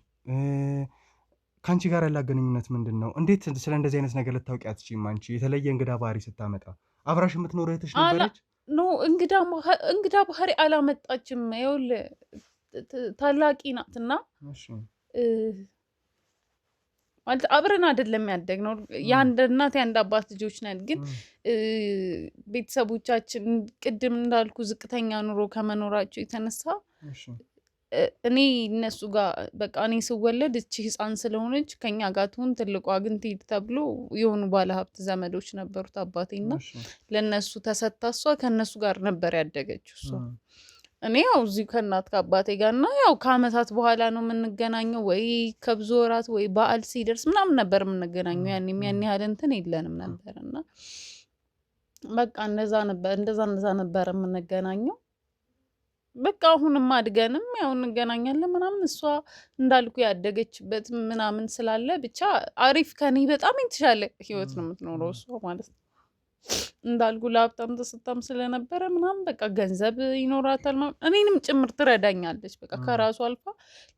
Speaker 3: ከአንቺ ጋር ያላት ግንኙነት ምንድን ነው? እንዴት ስለ እንደዚህ አይነት ነገር ልታውቂ አትችይም? አንቺ የተለየ እንግዳ ባህሪ ስታመጣ አብራሽ የምትኖር እህትሽ ነበረች?
Speaker 4: ኖ እንግዳ ባህሪ አላመጣችም። ይኸውልህ ታላቂ ናትና ማለት አብረን አይደለም ያደግነው። የአንድ እናት የአንድ አባት ልጆች ነን። ግን ቤተሰቦቻችን ቅድም እንዳልኩ ዝቅተኛ ኑሮ ከመኖራቸው የተነሳ እኔ እነሱ ጋር በቃ እኔ ስወለድ እቺ ህፃን ስለሆነች ከኛ ጋር ትሁን ትልቋ ግን ትሄድ ተብሎ የሆኑ ባለሀብት ዘመዶች ነበሩት አባቴና ለነሱ ተሰጣ። እሷ ከነሱ ጋር ነበር ያደገችው። እሷ እኔ ያው እዚሁ ከእናት ከአባቴ ጋርና ያው ከአመታት በኋላ ነው የምንገናኘው፣ ወይ ከብዙ ወራት ወይ በዓል ሲደርስ ምናምን ነበር የምንገናኘው። ያን ያህል እንትን የለንም ነበርና በቃ እንደዛ ነበር የምንገናኘው። በቃ አሁንም አድገንም ያው እንገናኛለን ምናምን። እሷ እንዳልኩ ያደገችበት ምናምን ስላለ ብቻ አሪፍ ከኔ በጣም የተሻለ ህይወት ነው የምትኖረው እሷ ማለት ነው። እንዳልኩ ለሀብታም ተሰጣም ስለነበረ ምናምን በቃ ገንዘብ ይኖራታል ምናምን እኔንም ጭምር ትረዳኛለች። በቃ ከራሱ አልፋ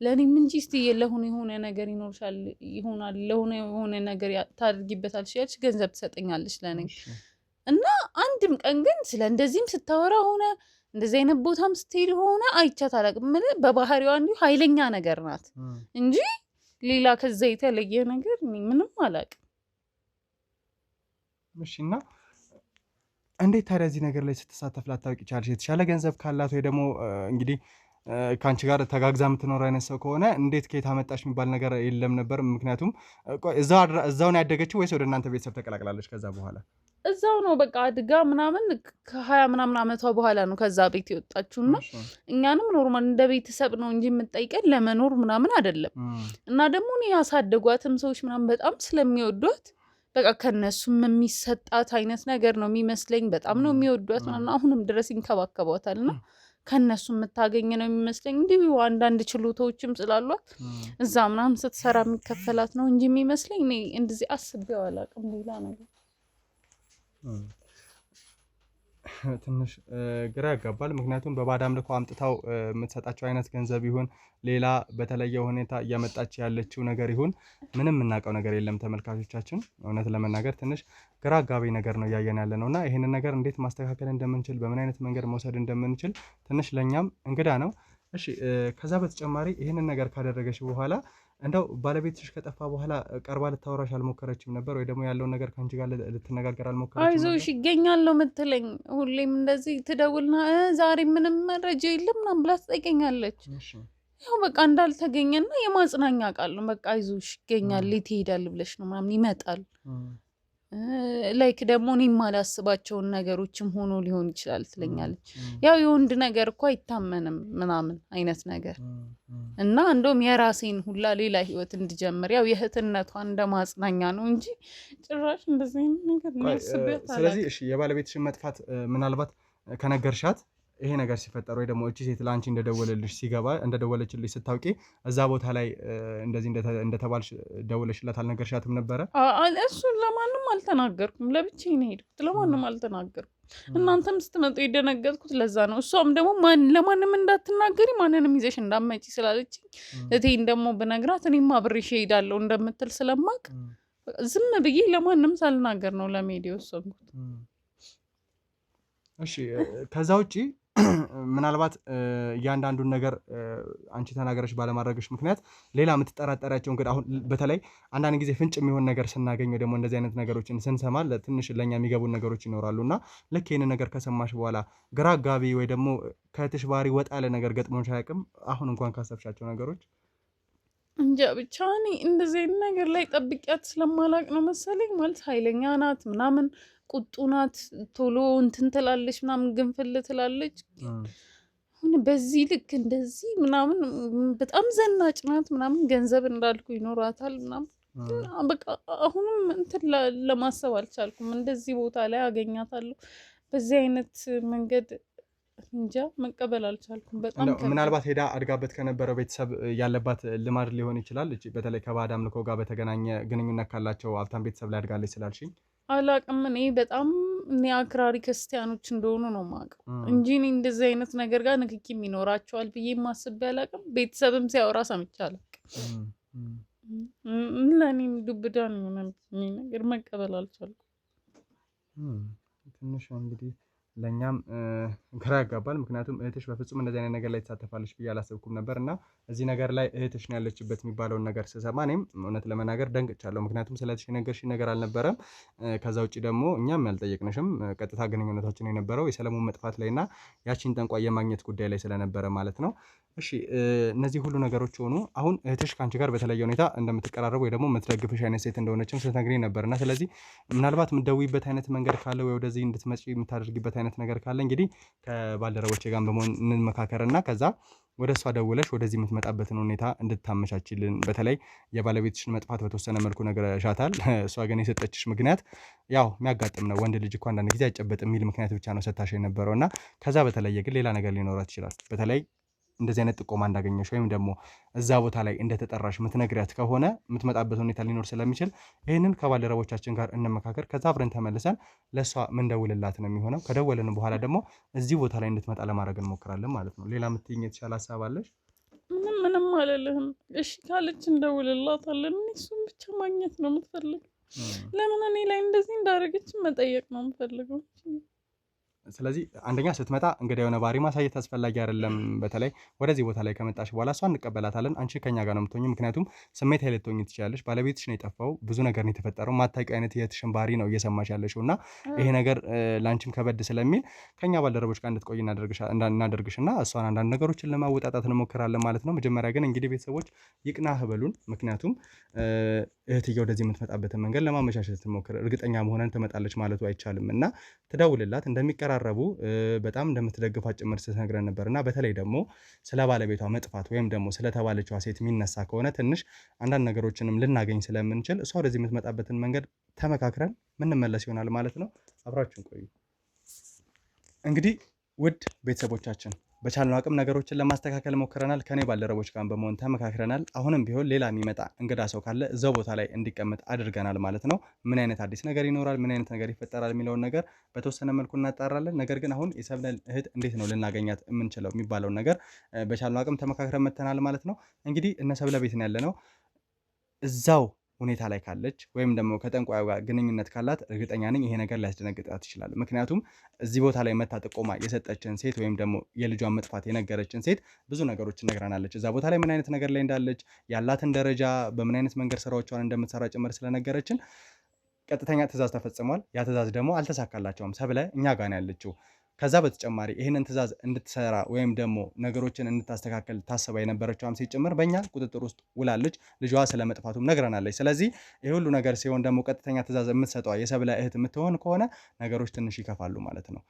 Speaker 4: ለእኔም እንጂ እስቲ የሆነ ነገር ይኖርሻል ይሆናል የሆነ ነገር ታደርጊበታል ያልሽ ገንዘብ ትሰጠኛለች ለእኔ እና አንድም ቀን ግን ስለ እንደዚህም ስታወራ ሆነ እንደዚህ አይነት ቦታም ስትሄድ ሆነ አይቻት አላውቅም። በባህሪዋ እንዲሁ ኃይለኛ ነገር ናት እንጂ ሌላ ከዛ የተለየ ነገር ምንም አላውቅም።
Speaker 3: እሺ እና እንዴት ታዲያ እዚህ ነገር ላይ ስትሳተፍ ላታውቂ ቻልሽ? የተሻለ ገንዘብ ካላት ወይ ደግሞ እንግዲህ ከአንቺ ጋር ተጋግዛ የምትኖር አይነት ሰው ከሆነ እንዴት ከየት አመጣሽ የሚባል ነገር የለም ነበር? ምክንያቱም እዛው ነው ያደገችው ወይስ ወደ እናንተ ቤተሰብ ተቀላቅላለች? ከዛ በኋላ
Speaker 4: እዛው ነው በቃ አድጋ ምናምን ከ20 ምናምን አመቷ በኋላ ነው ከዛ ቤት የወጣችውና እኛንም ኖርማል እንደ ቤተሰብ ነው እንጂ የምትጠይቀን ለመኖር ምናምን አይደለም። እና ደግሞ እኔ ያሳደጓትም ሰዎች ምናምን በጣም ስለሚወዷት በቃ ከነሱም የሚሰጣት አይነት ነገር ነው የሚመስለኝ። በጣም ነው የሚወዷት ምናምን አሁንም ድረስ ይንከባከቧታልና ከነሱ የምታገኝ ነው የሚመስለኝ። እንዲሁ አንዳንድ ችሎታዎችም ስላሏት እዛ ምናምን ስትሰራ የሚከፈላት ነው እንጂ የሚመስለኝ እኔ እንደዚህ አስቤው አላውቅም ሌላ ነገር።
Speaker 3: ትንሽ ግራ ያጋባል። ምክንያቱም በባዕድ አምልኮ አምጥታው የምትሰጣቸው አይነት ገንዘብ ይሁን ሌላ በተለየ ሁኔታ እያመጣች ያለችው ነገር ይሁን ምንም የምናውቀው ነገር የለም ተመልካቾቻችን። እውነት ለመናገር ትንሽ ግራ አጋቢ ነገር ነው እያየን ያለ ነው እና ይህንን ነገር እንዴት ማስተካከል እንደምንችል በምን አይነት መንገድ መውሰድ እንደምንችል ትንሽ ለእኛም እንግዳ ነው። እሺ ከዛ በተጨማሪ ይህንን ነገር ካደረገች በኋላ እንደው ባለቤትሽ ከጠፋ በኋላ ቀርባ ልታወራሽ አልሞከረችም ነበር ወይ ደግሞ ያለውን ነገር ከአንቺ ጋር ልትነጋገር አልሞከረችም?
Speaker 4: አይዞሽ ይገኛል ነው የምትለኝ። ሁሌም እንደዚህ ትደውልና ዛሬ ምንም መረጃ የለም ምናምን ብላ ትጠይቀኛለች። ያው በቃ እንዳልተገኘና የማጽናኛ ቃል ነው። በቃ አይዞሽ ይገኛል፣ ትሄዳል ብለሽ ነው ምናምን ይመጣል። ላይክ ደግሞ እኔ የማላስባቸውን ነገሮችም ሆኖ ሊሆን ይችላል ትለኛለች። ያው የወንድ ነገር እኮ አይታመንም ምናምን አይነት ነገር እና እንደውም የራሴን ሁላ ሌላ ህይወት እንድጀምር ያው የእህትነቷ እንደ ማጽናኛ ነው እንጂ ጭራሽ እንደዚህ አይነት ነገር ነው።
Speaker 3: ስለዚህ እሺ የባለቤትሽን መጥፋት ምናልባት ከነገርሻት ይሄ ነገር ሲፈጠር ወይ ደግሞ እቺ ሴት ላንቺ እንደደወለችልሽ ስታውቂ እዛ ቦታ ላይ እንደዚህ እንደተባልሽ ደውለሽላት አልነገርሻትም ነበረ?
Speaker 4: እሱን ለማንም አልተናገርኩም። ለብቻዬ ነው የሄድኩት፣ ለማንም አልተናገርኩም። እናንተም ስትመጡ የደነገጥኩት ለዛ ነው። እሷም ደግሞ ለማንም እንዳትናገሪ ማንንም ይዘሽ እንዳትመጪ ስላለች እቴን ደግሞ ብነግራት እኔም አብሬሽ እሄዳለሁ እንደምትል ስለማቅ ዝም ብዬ ለማንም ሳልናገር ነው ለመሄድ የወሰንኩት።
Speaker 3: እሺ ከዛ ውጪ ምናልባት እያንዳንዱን ነገር አንቺ ተናገረሽ ባለማድረግሽ ምክንያት ሌላ የምትጠራጠሪያቸው እንግዲህ አሁን በተለይ አንዳንድ ጊዜ ፍንጭ የሚሆን ነገር ስናገኝ ደግሞ እንደዚህ አይነት ነገሮችን ስንሰማ ትንሽ ለእኛ የሚገቡን ነገሮች ይኖራሉ እና ልክ ይህንን ነገር ከሰማሽ በኋላ ግራ አጋቢ ወይ ደግሞ ከእህትሽ ባህሪ ወጣ ያለ ነገር ገጥሞሽ አያውቅም? አሁን እንኳን ካሰብሻቸው ነገሮች
Speaker 4: እንጃ ብቻ እኔ እንደዚህ አይነት ነገር ላይ ጠብቂያት ስለማላቅ ነው መሰለኝ። ማለት ኃይለኛ ናት ምናምን፣ ቁጡ ናት፣ ቶሎ እንትን ትላለች ምናምን፣ ግንፍል ትላለች። አሁን በዚህ ልክ እንደዚህ ምናምን በጣም ዘናጭ ናት ምናምን፣ ገንዘብ እንዳልኩ ይኖራታል ምናምን። በቃ አሁንም እንትን ለማሰብ አልቻልኩም። እንደዚህ ቦታ ላይ አገኛታለሁ በዚህ አይነት መንገድ እንጃ መቀበል አልቻልኩም። በጣም
Speaker 3: ምናልባት ሄዳ አድጋበት ከነበረው ቤተሰብ ያለባት ልማድ ሊሆን ይችላል። በተለይ ከባዕድ አምልኮ ጋር በተገናኘ ግንኙነት ካላቸው ሀብታም ቤተሰብ ላይ አድጋለች ስላልሽኝ
Speaker 4: አላቅም። እኔ በጣም አክራሪ ክርስቲያኖች እንደሆኑ ነው የማውቀው እንጂ እኔ እንደዚህ አይነት ነገር ጋር ንክኪም ይኖራቸዋል ብዬ ማስብ አላቅም። ቤተሰብም ሲያወራ ሰምቼ አላቅም። ለእኔም ዱብዳ የሆነ ነገር መቀበል አልቻልኩም።
Speaker 3: ትንሽ እንግዲህ ለእኛም ግራ ያጋባል። ምክንያቱም እህትሽ በፍጹም እንደዚህ አይነት ነገር ላይ ትሳተፋለች ብዬ አላሰብኩም ነበር እና እዚህ ነገር ላይ እህትሽ ነው ያለችበት የሚባለውን ነገር ስሰማ እኔም እውነት ለመናገር ደንግጫለሁ። ምክንያቱም ስለ እህትሽ የነገርሽኝ ነገር አልነበረም። ከዛ ውጭ ደግሞ እኛም ያልጠየቅንሽም ቀጥታ ግንኙነታችን የነበረው የሰለሞን መጥፋት ላይ እና ያቺን ጠንቋይ የማግኘት ጉዳይ ላይ ስለነበረ ማለት ነው። እሺ እነዚህ ሁሉ ነገሮች ሆኑ። አሁን እህትሽ ከአንቺ ጋር በተለየ ሁኔታ እንደምትቀራረቡ ወይ ደግሞ የምትደግፍሽ አይነት ሴት እንደሆነችም ስትነግሪኝ ነበር እና ስለዚህ ምናልባት የምትደውይበት አይነት መንገድ ካለ ወይ ወደዚህ እንድትመጪ የምታደርጊበት አይነት ነገር ካለ እንግዲህ ከባልደረቦቼ ጋር በመሆን እንመካከርና ከዛ ወደ እሷ ደውለሽ ወደዚህ የምትመጣበትን ሁኔታ እንድታመቻችልን። በተለይ የባለቤትሽን መጥፋት በተወሰነ መልኩ ነግረሻታል። እሷ ግን የሰጠችሽ ምክንያት ያው የሚያጋጥም ነው። ወንድ ልጅ እኮ አንዳንድ ጊዜ አይጨበጥም የሚል ምክንያት ብቻ ነው ሰታሽ የነበረው እና ከዛ በተለየ ግን ሌላ ነገር ሊኖራት ይችላል። በተለይ እንደዚህ አይነት ጥቆማ እንዳገኘሽ ወይም ደግሞ እዛ ቦታ ላይ እንደተጠራሽ ምትነግሪያት ከሆነ የምትመጣበት ሁኔታ ሊኖር ስለሚችል ይህንን ከባልደረቦቻችን ጋር እንመካከር። ከዛ አብረን ተመልሰን ለእሷ ምንደውልላት ነው የሚሆነው። ከደወልን በኋላ ደግሞ እዚህ ቦታ ላይ እንድትመጣ ለማድረግ እንሞክራለን ማለት ነው። ሌላ የምትይኝ የተሻለ ሀሳብ አለሽ?
Speaker 4: ምንም አልልህም። እሺ ካለች እንደውልላታለን። እሱም ብቻ ማግኘት ነው የምትፈልገው። ለምን እኔ ላይ እንደዚህ እንዳደረገች መጠየቅ ነው የምፈልገው።
Speaker 3: ስለዚህ አንደኛ ስትመጣ እንግዲህ የሆነ ባህሪ ማሳየት አስፈላጊ አይደለም። በተለይ ወደዚህ ቦታ ላይ ከመጣሽ በኋላ እሷ እንቀበላታለን። አንቺ ከኛ ጋር ነው የምትሆኚ። ምክንያቱም ስሜት ላይ ልትሆኚ ትችላለሽ። ባለቤትሽ ነው የጠፋው፣ ብዙ ነገር ነው የተፈጠረው። ማታውቂው አይነት የእህትሽን ባህሪ ነው እየሰማሽ ያለሽው እና ይሄ ነገር ለአንቺም ከበድ ስለሚል ከኛ ባልደረቦች ጋር እንድትቆይ እናደርግሽና እሷን አንዳንድ ነገሮችን ለማወጣጣት እንሞክራለን ማለት ነው። መጀመሪያ ግን እንግዲህ ቤተሰቦች ይቅናህ በሉን። ምክንያቱም እህትዬ ወደዚህ የምትመጣበትን መንገድ ለማመቻቸት ትሞክር። እርግጠኛ መሆነን ትመጣለች ማለቱ አይቻልም እና ትደውልላት እንደሚቀራረቡ በጣም እንደምትደግፋት ጭምር ስትነግረን ነበር እና በተለይ ደግሞ ስለ ባለቤቷ መጥፋት ወይም ደግሞ ስለተባለችዋ ሴት የሚነሳ ከሆነ ትንሽ አንዳንድ ነገሮችንም ልናገኝ ስለምንችል እሷ ወደዚህ የምትመጣበትን መንገድ ተመካክረን ምንመለስ ይሆናል ማለት ነው። አብራችሁን ቆዩ። እንግዲህ ውድ ቤተሰቦቻችን በቻልነው አቅም ነገሮችን ለማስተካከል ሞክረናል። ከኔ ባልደረቦች ጋር በመሆን ተመካክረናል። አሁንም ቢሆን ሌላ የሚመጣ እንግዳ ሰው ካለ እዛው ቦታ ላይ እንዲቀመጥ አድርገናል ማለት ነው። ምን አይነት አዲስ ነገር ይኖራል፣ ምን አይነት ነገር ይፈጠራል የሚለውን ነገር በተወሰነ መልኩ እናጣራለን። ነገር ግን አሁን የሰብለን እህት እንዴት ነው ልናገኛት የምንችለው የሚባለውን ነገር በቻልነው አቅም ተመካክረን መተናል ማለት ነው። እንግዲህ እነ ሰብለ ቤት ነው ያለነው። እዛው ሁኔታ ላይ ካለች ወይም ደግሞ ከጠንቋዩ ጋር ግንኙነት ካላት እርግጠኛ ነኝ ይሄ ነገር ሊያስደነግጣት ይችላል። ምክንያቱም እዚህ ቦታ ላይ መታ ጥቆማ የሰጠችን ሴት ወይም ደግሞ የልጇን መጥፋት የነገረችን ሴት ብዙ ነገሮችን ነግራናለች። እዛ ቦታ ላይ ምን አይነት ነገር ላይ እንዳለች፣ ያላትን ደረጃ፣ በምን አይነት መንገድ ስራዎቿን እንደምትሰራ ጭምር ስለነገረችን ቀጥተኛ ትእዛዝ ተፈጽሟል። ያ ትእዛዝ ደግሞ አልተሳካላቸውም። ሰብለ እኛ ጋር ነው ያለችው። ከዛ በተጨማሪ ይህንን ትእዛዝ እንድትሰራ ወይም ደግሞ ነገሮችን እንድታስተካከል ታስባ የነበረችውም ሴት ጭምር በእኛ ቁጥጥር ውስጥ ውላለች። ልጇ ስለመጥፋቱም ነግረናለች። ስለዚህ ይህ ሁሉ ነገር ሲሆን ደግሞ ቀጥተኛ ትእዛዝ የምትሰጠዋ የሰብለ እህት የምትሆን ከሆነ ነገሮች ትንሽ ይከፋሉ ማለት ነው።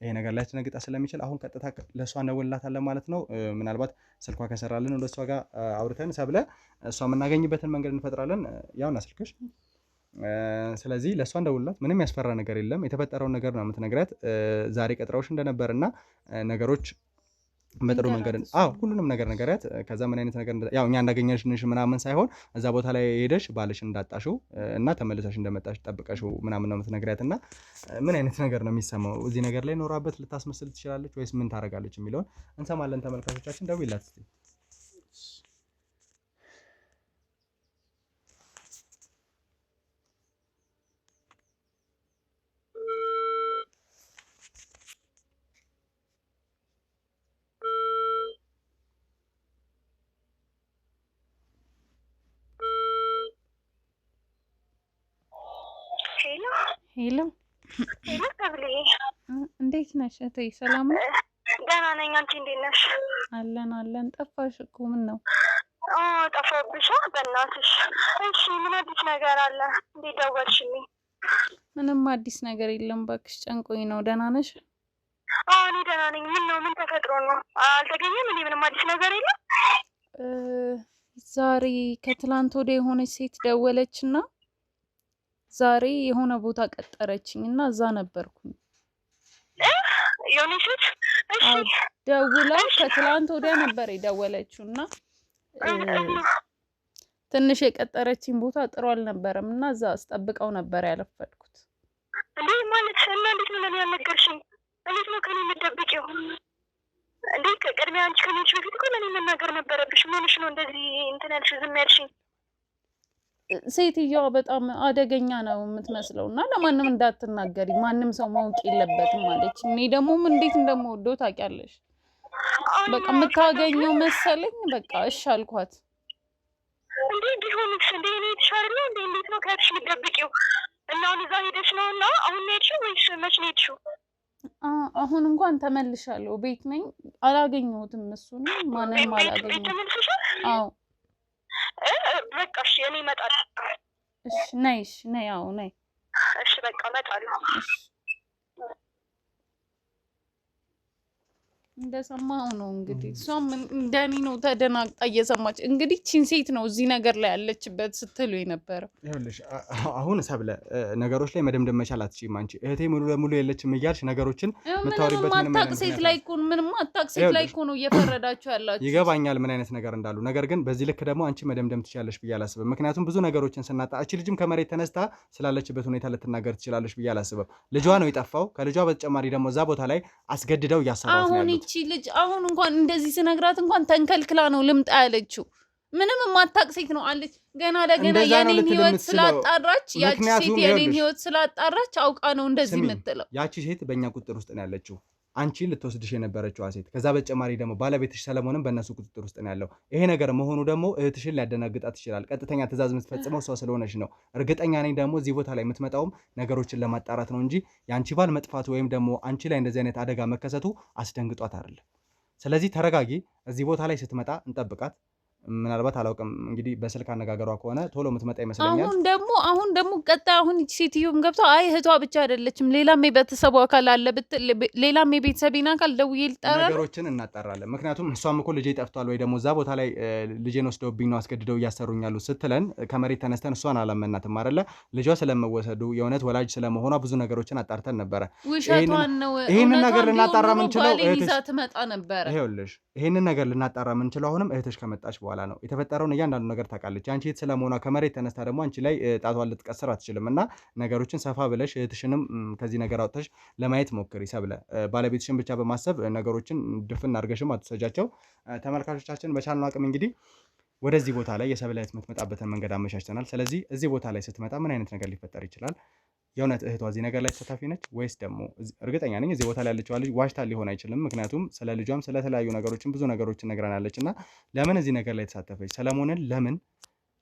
Speaker 3: ይሄ ነገር ላይ ያስደነግጣ ስለሚችል አሁን ቀጥታ ለእሷ እንደውልላታለን ማለት ነው። ምናልባት ስልኳ ከሰራልን ወደ እሷ ጋር አውርተን ሰብለ እሷ የምናገኝበትን መንገድ እንፈጥራለን። ያውና ስልክሽ ስለዚህ ለእሷ እንደውላት ምንም ያስፈራ ነገር የለም። የተፈጠረውን ነገር ነው የምትነግራት። ዛሬ ቀጥራዎች እንደነበርና ነገሮች በጥሩ መንገድ ሁሉንም ነገር ነገራት። ከዛ ምን አይነት ነገር ያው እኛ እንዳገኘንሽ ምናምን ሳይሆን እዛ ቦታ ላይ ሄደሽ ባልሽ እንዳጣሽው እና ተመልሰሽ እንደመጣሽ ጠብቀሽው ምናምን ነው የምትነግራት። እና ምን አይነት ነገር ነው የሚሰማው እዚህ ነገር ላይ ኖራበት ልታስመስል ትችላለች ወይስ ምን ታደርጋለች የሚለውን እንሰማለን። ተመልካቾቻችን ደውይላት እስቲ።
Speaker 4: ሄሎ
Speaker 5: ተብሌ
Speaker 4: እንዴት ነሽ እህቴ? ሰላም ነው?
Speaker 5: ደህና ነኝ። አንቺ እንዴት ነሽ?
Speaker 4: አለን። ጠፋሽ እኮ ምን ነው?
Speaker 5: ጠፋሁብሽ በእናትሽ። እሺ ምን አዲስ ነገር አለ? እንዴት ደወልሽልኝ?
Speaker 4: ምንም አዲስ ነገር የለም እባክሽ፣ ጨንቆኝ ነው። ደህና ነሽ?
Speaker 5: እኔ ደህና ነኝ። ምን ነው? ምን ተፈጥሮ ነው? አልተገኘም እንዴ? ምንም አዲስ ነገር የለም?
Speaker 4: ዛሬ ከትላንት ወዲያ የሆነች ሴት ደወለችና ዛሬ የሆነ ቦታ ቀጠረችኝ እና እዛ ነበርኩኝ።
Speaker 5: የሆነች ሴት? እሺ
Speaker 4: ደውላ ከትላንት ወዲያ ነበር የደወለችው እና ትንሽ የቀጠረችኝ ቦታ ጥሩ አልነበረም እና እዛ አስጠብቀው ነበር ያለፈድኩት።
Speaker 5: እንዴ ማለት እና እንዴት ነው ለኔ ያልነገርሽኝ? እንዴት ነው ከኔ የምትደብቂው? እንዴ ከቅድሚያ አንቺ ከኔች በፊት እኮ ለኔ መናገር ነበረብሽ። ምን ሆነሽ ነው እንደዚህ እንትን ያልሽው? ዝም ያልሽኝ?
Speaker 4: ሴትዮዋ በጣም አደገኛ ነው የምትመስለው እና ለማንም እንዳትናገሪ፣ ማንም ሰው ማወቅ የለበትም አለች። እኔ ደግሞ እንዴት እንደምወደው ታውቂያለሽ። በቃ የምታገኘው መሰለኝ። በቃ እሺ አልኳት።
Speaker 5: እንዴ ቢሆንስ እንዴ እኔ የተሻለ እንዴ እንዴት ነው ከሄድሽ የምትደብቂው? እና አሁን እዛ ሄደሽ ነው እና አሁን ነው የሄድሽው ወይስ መች ነው የሄድሽው?
Speaker 4: አሁን እንኳን ተመልሻለሁ። ቤት ነኝ። አላገኘሁትም። እሱን ማንንም አላገኘሁትም።
Speaker 5: ተመልሰሻል?
Speaker 4: አዎ
Speaker 5: በቃ እሺ እኔ እመጣለሁ።
Speaker 4: እሺ ነይ። አዎ ነይ።
Speaker 5: እሺ በቃ እመጣለሁ።
Speaker 4: እሺ እንደሰማው ነው እንግዲህ። እሷም እንደኔ ነው ተደናግጣ እየሰማች እንግዲህ ቺን ሴት ነው እዚህ ነገር ላይ ያለችበት ስትሉ የነበረው።
Speaker 3: ይኸውልሽ አሁን ሰብለ ነገሮች ላይ መደምደም መቻል አትችይም አንቺ። እህቴ ሙሉ ለሙሉ የለችም እያልሽ ነገሮችን የምታወሪበት
Speaker 4: ምንም አታውቅ ሴት ላይ እኮ ምንም አታውቅ ሴት ላይ እኮ ነው እየፈረዳችሁ ያላችሁ።
Speaker 3: ይገባኛል ምን አይነት ነገር እንዳሉ። ነገር ግን በዚህ ልክ ደግሞ አንቺ መደምደም ትችላለሽ ብዬ አላስብም። ምክንያቱም ብዙ ነገሮችን ስናጣ እቺ ልጅም ከመሬት ተነስታ ስላለችበት ሁኔታ ልትናገር ትችላለሽ ብዬ አላስብም። ልጇ ነው የጠፋው። ከልጇ በተጨማሪ ደግሞ እዛ ቦታ ላይ አስገድደው እያሰሯት ነው ያሉት።
Speaker 4: እቺ ልጅ አሁን እንኳን እንደዚህ ስነግራት እንኳን ተንከልክላ ነው ልምጣ ያለችው። ምንም የማታውቅ ሴት ነው አለች። ገና ለገና የኔን ህይወት ስላጣራች ያቺ ሴት የኔን ህይወት ስላጣራች አውቃ ነው እንደዚህ የምትለው።
Speaker 3: ያቺ ሴት በእኛ ቁጥጥር ውስጥ ነው ያለችው። አንቺን ልትወስድሽ የነበረችው ሴት። ከዛ በተጨማሪ ደግሞ ባለቤትሽ ሰለሞንም በእነሱ ቁጥጥር ውስጥ ነው ያለው። ይሄ ነገር መሆኑ ደግሞ እህትሽን ሊያደናግጣት ይችላል። ቀጥተኛ ትእዛዝ የምትፈጽመው እሷ ስለሆነች ነው። እርግጠኛ ነኝ ደግሞ እዚህ ቦታ ላይ የምትመጣውም ነገሮችን ለማጣራት ነው እንጂ የአንቺ ባል መጥፋቱ ወይም ደግሞ አንቺ ላይ እንደዚህ አይነት አደጋ መከሰቱ አስደንግጧት አይደለም። ስለዚህ ተረጋጊ። እዚህ ቦታ ላይ ስትመጣ እንጠብቃት። ምናልባት አላውቅም እንግዲህ በስልክ አነጋገሯ ከሆነ ቶሎ የምትመጣ ይመስለኛል።
Speaker 4: አሁን ደግሞ ቀጣይ አሁን ሴትዮም ገብተው አይ እህቷ ብቻ አይደለችም ሌላም የቤተሰቡ አካል አለ ብትል ሌላም የቤተሰቤን አካል ደውዬ ልጠራ
Speaker 3: ነገሮችን እናጣራለን። ምክንያቱም እሷም እኮ ልጄ ጠፍቷል ወይ ደግሞ እዛ ቦታ ላይ ልጄን ወስደውብኝ ነው አስገድደው እያሰሩኝ ያሉ ስትለን ከመሬት ተነስተን እሷን አላመናትም አይደለ? ልጇ ስለመወሰዱ የእውነት ወላጅ ስለመሆኗ ብዙ ነገሮችን አጣርተን ነበረ።
Speaker 4: ውሸቷን ነው።
Speaker 3: ይሄንን ነገር ልናጣራ ምንችለው
Speaker 4: ይዛ ትመጣ ነበረ።
Speaker 3: ይኸውልሽ ይሄንን ነገር ልናጣራ ምንችለው አሁንም እህትሽ ከመጣች በኋላ ነው። የተፈጠረውን እያንዳንዱ ነገር ታውቃለች። አንቺ እህት ስለመሆኗ ከመሬት ተነስታ ደግሞ አንቺ ላይ ጣቷን ልትቀስር አትችልም እና ነገሮችን ሰፋ ብለሽ እህትሽንም ከዚህ ነገር አውጥተሽ ለማየት ሞክሪ ሰብለ። ባለቤትሽን ብቻ በማሰብ ነገሮችን ድፍን አድርገሽም አትሰጃቸው። ተመልካቾቻችን በቻልነው አቅም እንግዲህ ወደዚህ ቦታ ላይ የሰብለ እህት የምትመጣበትን መንገድ አመቻችተናል። ስለዚህ እዚህ ቦታ ላይ ስትመጣ ምን አይነት ነገር ሊፈጠር ይችላል? የእውነት እህቷ እዚህ ነገር ላይ ተሳታፊ ነች ወይስ ደግሞ እርግጠኛ ነኝ እዚህ ቦታ ላይ ያለችው ልጅ ዋሽታ ሊሆን አይችልም። ምክንያቱም ስለ ልጇም ስለተለያዩ ነገሮችን ብዙ ነገሮችን ነግራናለች እና ለምን እዚህ ነገር ላይ ተሳተፈች? ሰለሞንን ለምን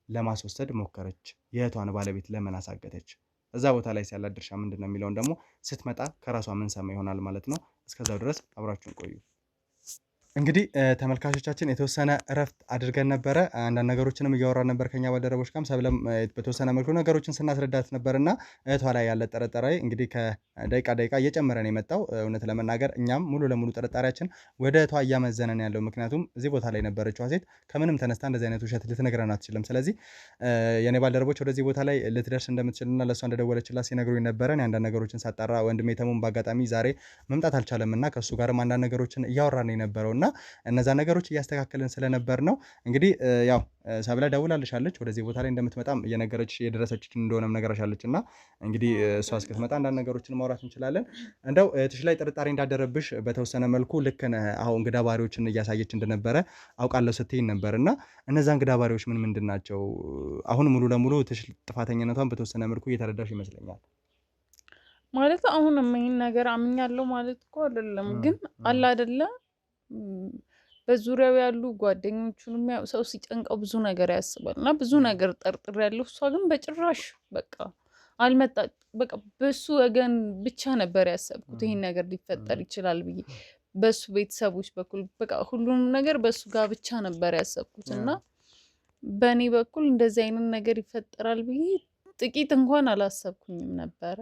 Speaker 3: ለማስወሰድ ሞከረች? የእህቷን ባለቤት ለምን አሳገተች? እዛ ቦታ ላይ ያላት ድርሻ ምንድን ነው የሚለውን ደግሞ ስትመጣ ከራሷ ምን ሰማ ይሆናል ማለት ነው። እስከዛው ድረስ አብራችሁን ቆዩ። እንግዲህ ተመልካቾቻችን የተወሰነ እረፍት አድርገን ነበረ። አንዳንድ ነገሮችንም እያወራን ነበር ከኛ ባልደረቦች ጋርም። ሰብለም በተወሰነ መልኩ ነገሮችን ስናስረዳት ነበርና እህቷ ላይ ያለ ጥርጣሬ እንግዲህ ከደቂቃ እየጨመረ ነው የመጣው። እውነት ለመናገር እኛም ሙሉ ለሙሉ ጥርጣሬያችን ወደ እህቷ እያመዘነ ነው ያለው። ምክንያቱም እዚህ ቦታ ላይ ነበረችው ሴት ከምንም ተነስታ እንደዚህ አይነት ውሸት ልትነግረን አትችልም። ስለዚህ የኔ ባልደረቦች ወደዚህ ቦታ ላይ ልትደርስ እንደምትችልና ለእሷ እንደደወለችላት ሲነግሩኝ ነበረ። አንዳንድ ነገሮችን ሳጣራ ወንድሜ ተሙን በአጋጣሚ ዛሬ መምጣት አልቻለምና ከእሱ ጋርም አንዳንድ ነገሮችን እያወራን የነበረው እና እነዛ ነገሮች እያስተካከልን ስለነበር ነው። እንግዲህ ያው ሰብለ ደውላልሻለች ወደዚህ ቦታ ላይ እንደምትመጣም እየነገረች የደረሰች እንደሆነም ነገረሻለች እና እንግዲህ እሷ እስክትመጣ አንዳንድ ነገሮችን ማውራት እንችላለን። እንደው እህትሽ ላይ ጥርጣሬ እንዳደረብሽ በተወሰነ መልኩ ልክ አሁን እንግዳ ባህሪዎችን እያሳየች እንደነበረ አውቃለሁ ስትይኝ ነበር እና እነዛ እንግዳ ባህሪዎች ምንድን ናቸው? አሁን ሙሉ ለሙሉ እህትሽ ጥፋተኝነቷን በተወሰነ መልኩ እየተረዳሽ ይመስለኛል።
Speaker 4: ማለት አሁንም ይህን ነገር አምኛለሁ ማለት እኮ አይደለም፣ ግን አለ አይደለ በዙሪያው ያሉ ጓደኞቹንም ያው ሰው ሲጨንቀው ብዙ ነገር ያስባል እና ብዙ ነገር ጠርጥሬያለሁ። እሷ ግን በጭራሽ በቃ አልመጣች። በቃ በሱ ወገን ብቻ ነበር ያሰብኩት ይሄን ነገር ሊፈጠር ይችላል ብዬ በሱ ቤተሰቦች በኩል በቃ ሁሉንም ነገር በሱ ጋር ብቻ ነበር ያሰብኩት እና በእኔ በኩል እንደዚህ አይነት ነገር ይፈጠራል ብዬ ጥቂት እንኳን አላሰብኩኝም ነበረ።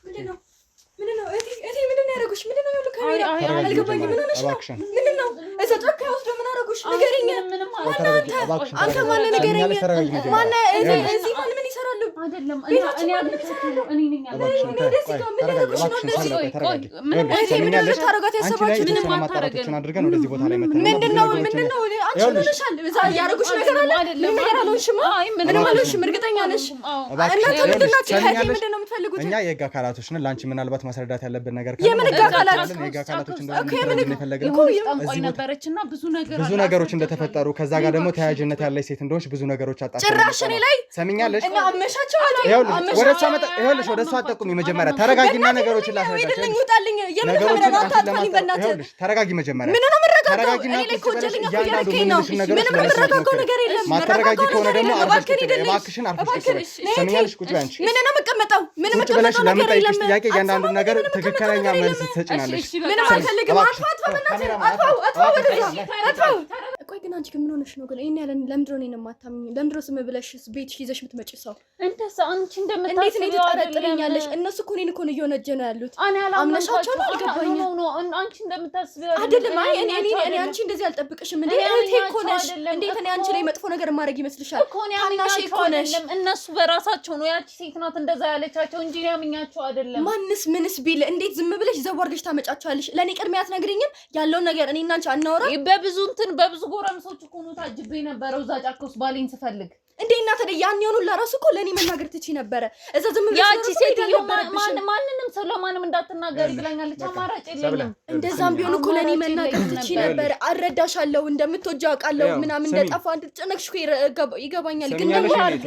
Speaker 1: ምንድነው ምንድነው ያደረጉሽ? ምንድነው ያለው? ካሜራ አልገባኝም። ምን ሆነሽ ነው? ምንድነው እዛ ጫካ ውስጥ ምን አደረጉሽ? ንገረኝ። አንተ ማነህ? ንገረኝ። ማነህ? እዚህ ምን ይሰራሉ? አይደለም እኔ ነኝ ምንድነው አንቺ ሆነሻል? እዛ ያደረጉሽ ነገር አለ? ምንም ነገር አልሆንሽም። ምንም አልሆንሽም። እርግጠኛ ነሽ? እናንተ ምንድናችሁ? ምንድነው የምትፈልጉት?
Speaker 3: እኛ የህግ አካላቶች ነን። ለአንቺ ምናልባት ማስረዳት ያለብን ነገር
Speaker 1: የምን ህግ አካላቶች
Speaker 4: ጠንቋይ ነበረችና ብዙ
Speaker 3: ነገሮች እንደተፈጠሩ ከዛ ጋር ደግሞ ተያያዥነት ያለች ሴት እንደሆነች ብዙ ነገሮች አጣጣ
Speaker 1: ጭራሽ እኔ ላይ
Speaker 3: ሰሚኛለሽ?
Speaker 1: እና አመሻቸው አለ
Speaker 3: ይኸውልሽ ወደ እሷ አጠቁሚ። መጀመሪያ ተረጋጊና ነገሮችን ላስረዳሽ። ተረጋጊ መጀመሪያ። ተረጋጊና ማተረጋጊ ከሆነ ደግሞ እባክሽን አርፈሽ ሰሚኛለሽ? ቁጭ በይ አንቺ።
Speaker 1: ምን ነው የምቀመጠው? ምን
Speaker 3: ቁጭ ብለሽ ለምጠይቅሽ ጥያቄ እያንዳንዱ ነገር ትክክለኛ መልስ ትሰጪናለሽ።
Speaker 1: ምንም አልፈልግም። ቆይ ግን አንቺ ምን ሆነሽ ነው ግን? ይሄን ያለ ለምንድን ነው እኔን የማታምኚኝ? ለምንድን ነው ዝም ብለሽ ቤትሽ ይዘሽ የምትመጪ ሰው?
Speaker 4: እንደዛ አንቺ እንደምታስቢው
Speaker 1: እንዴት ነው ትጠረጥረኛለሽ? እነሱ እኮ እኔን እኮ ነው እየወነጀሉ ያሉት። አምነሻቸው ነው? አልገባኝም።
Speaker 4: አንቺ እንደምታስቢው
Speaker 1: አይደለም። አይ እኔ አንቺ እንደዚህ አልጠብቅሽም። እንዴ እህቴ እኮ ነሽ። እንዴት እኔ አንቺ ላይ መጥፎ ነገር ማድረግ ይመስልሻል? ታናሽ እኮ ነሽ።
Speaker 4: እነሱ በራሳቸው ነው ያቺ ሴት ናት እንደዛ ያለቻቸው እንጂ ያምኛቸው አይደለም።
Speaker 1: ማንስ ምንስ ቢል እንዴት ዝም ብለሽ ዘዋርገሽ ታመጫቸዋለሽ? ለኔ ቅድሚያ አትነግሪኝም? ያለውን ነገር እኔ እና አንቺ አናወራ?
Speaker 4: በብዙ ጎረምሶች እኮ ነው ታጅቤ ነበረው እዛ ጫካ ውስጥ ባሌን ስፈልግ
Speaker 1: እንዴ እና ታዲያ ያን የሆኑ ለራሱ እኮ ለኔ መናገር ትቺ ነበረ። እዛ ዝም ብለሽ
Speaker 4: ያቺ ሴትዮ ማንንም ሰው ለማንም እንዳትናገሪ ብላኛለች። አማራጭ የለኝም።
Speaker 1: እንደዛም ቢሆን እኮ ለኔ መናገር ትቺ ነበረ። አረዳሻለሁ፣ እንደምትወጂው አውቃለሁ፣ ምናምን እንደጠፋ እንድትጨነቅሽ ይገባኛል። ግን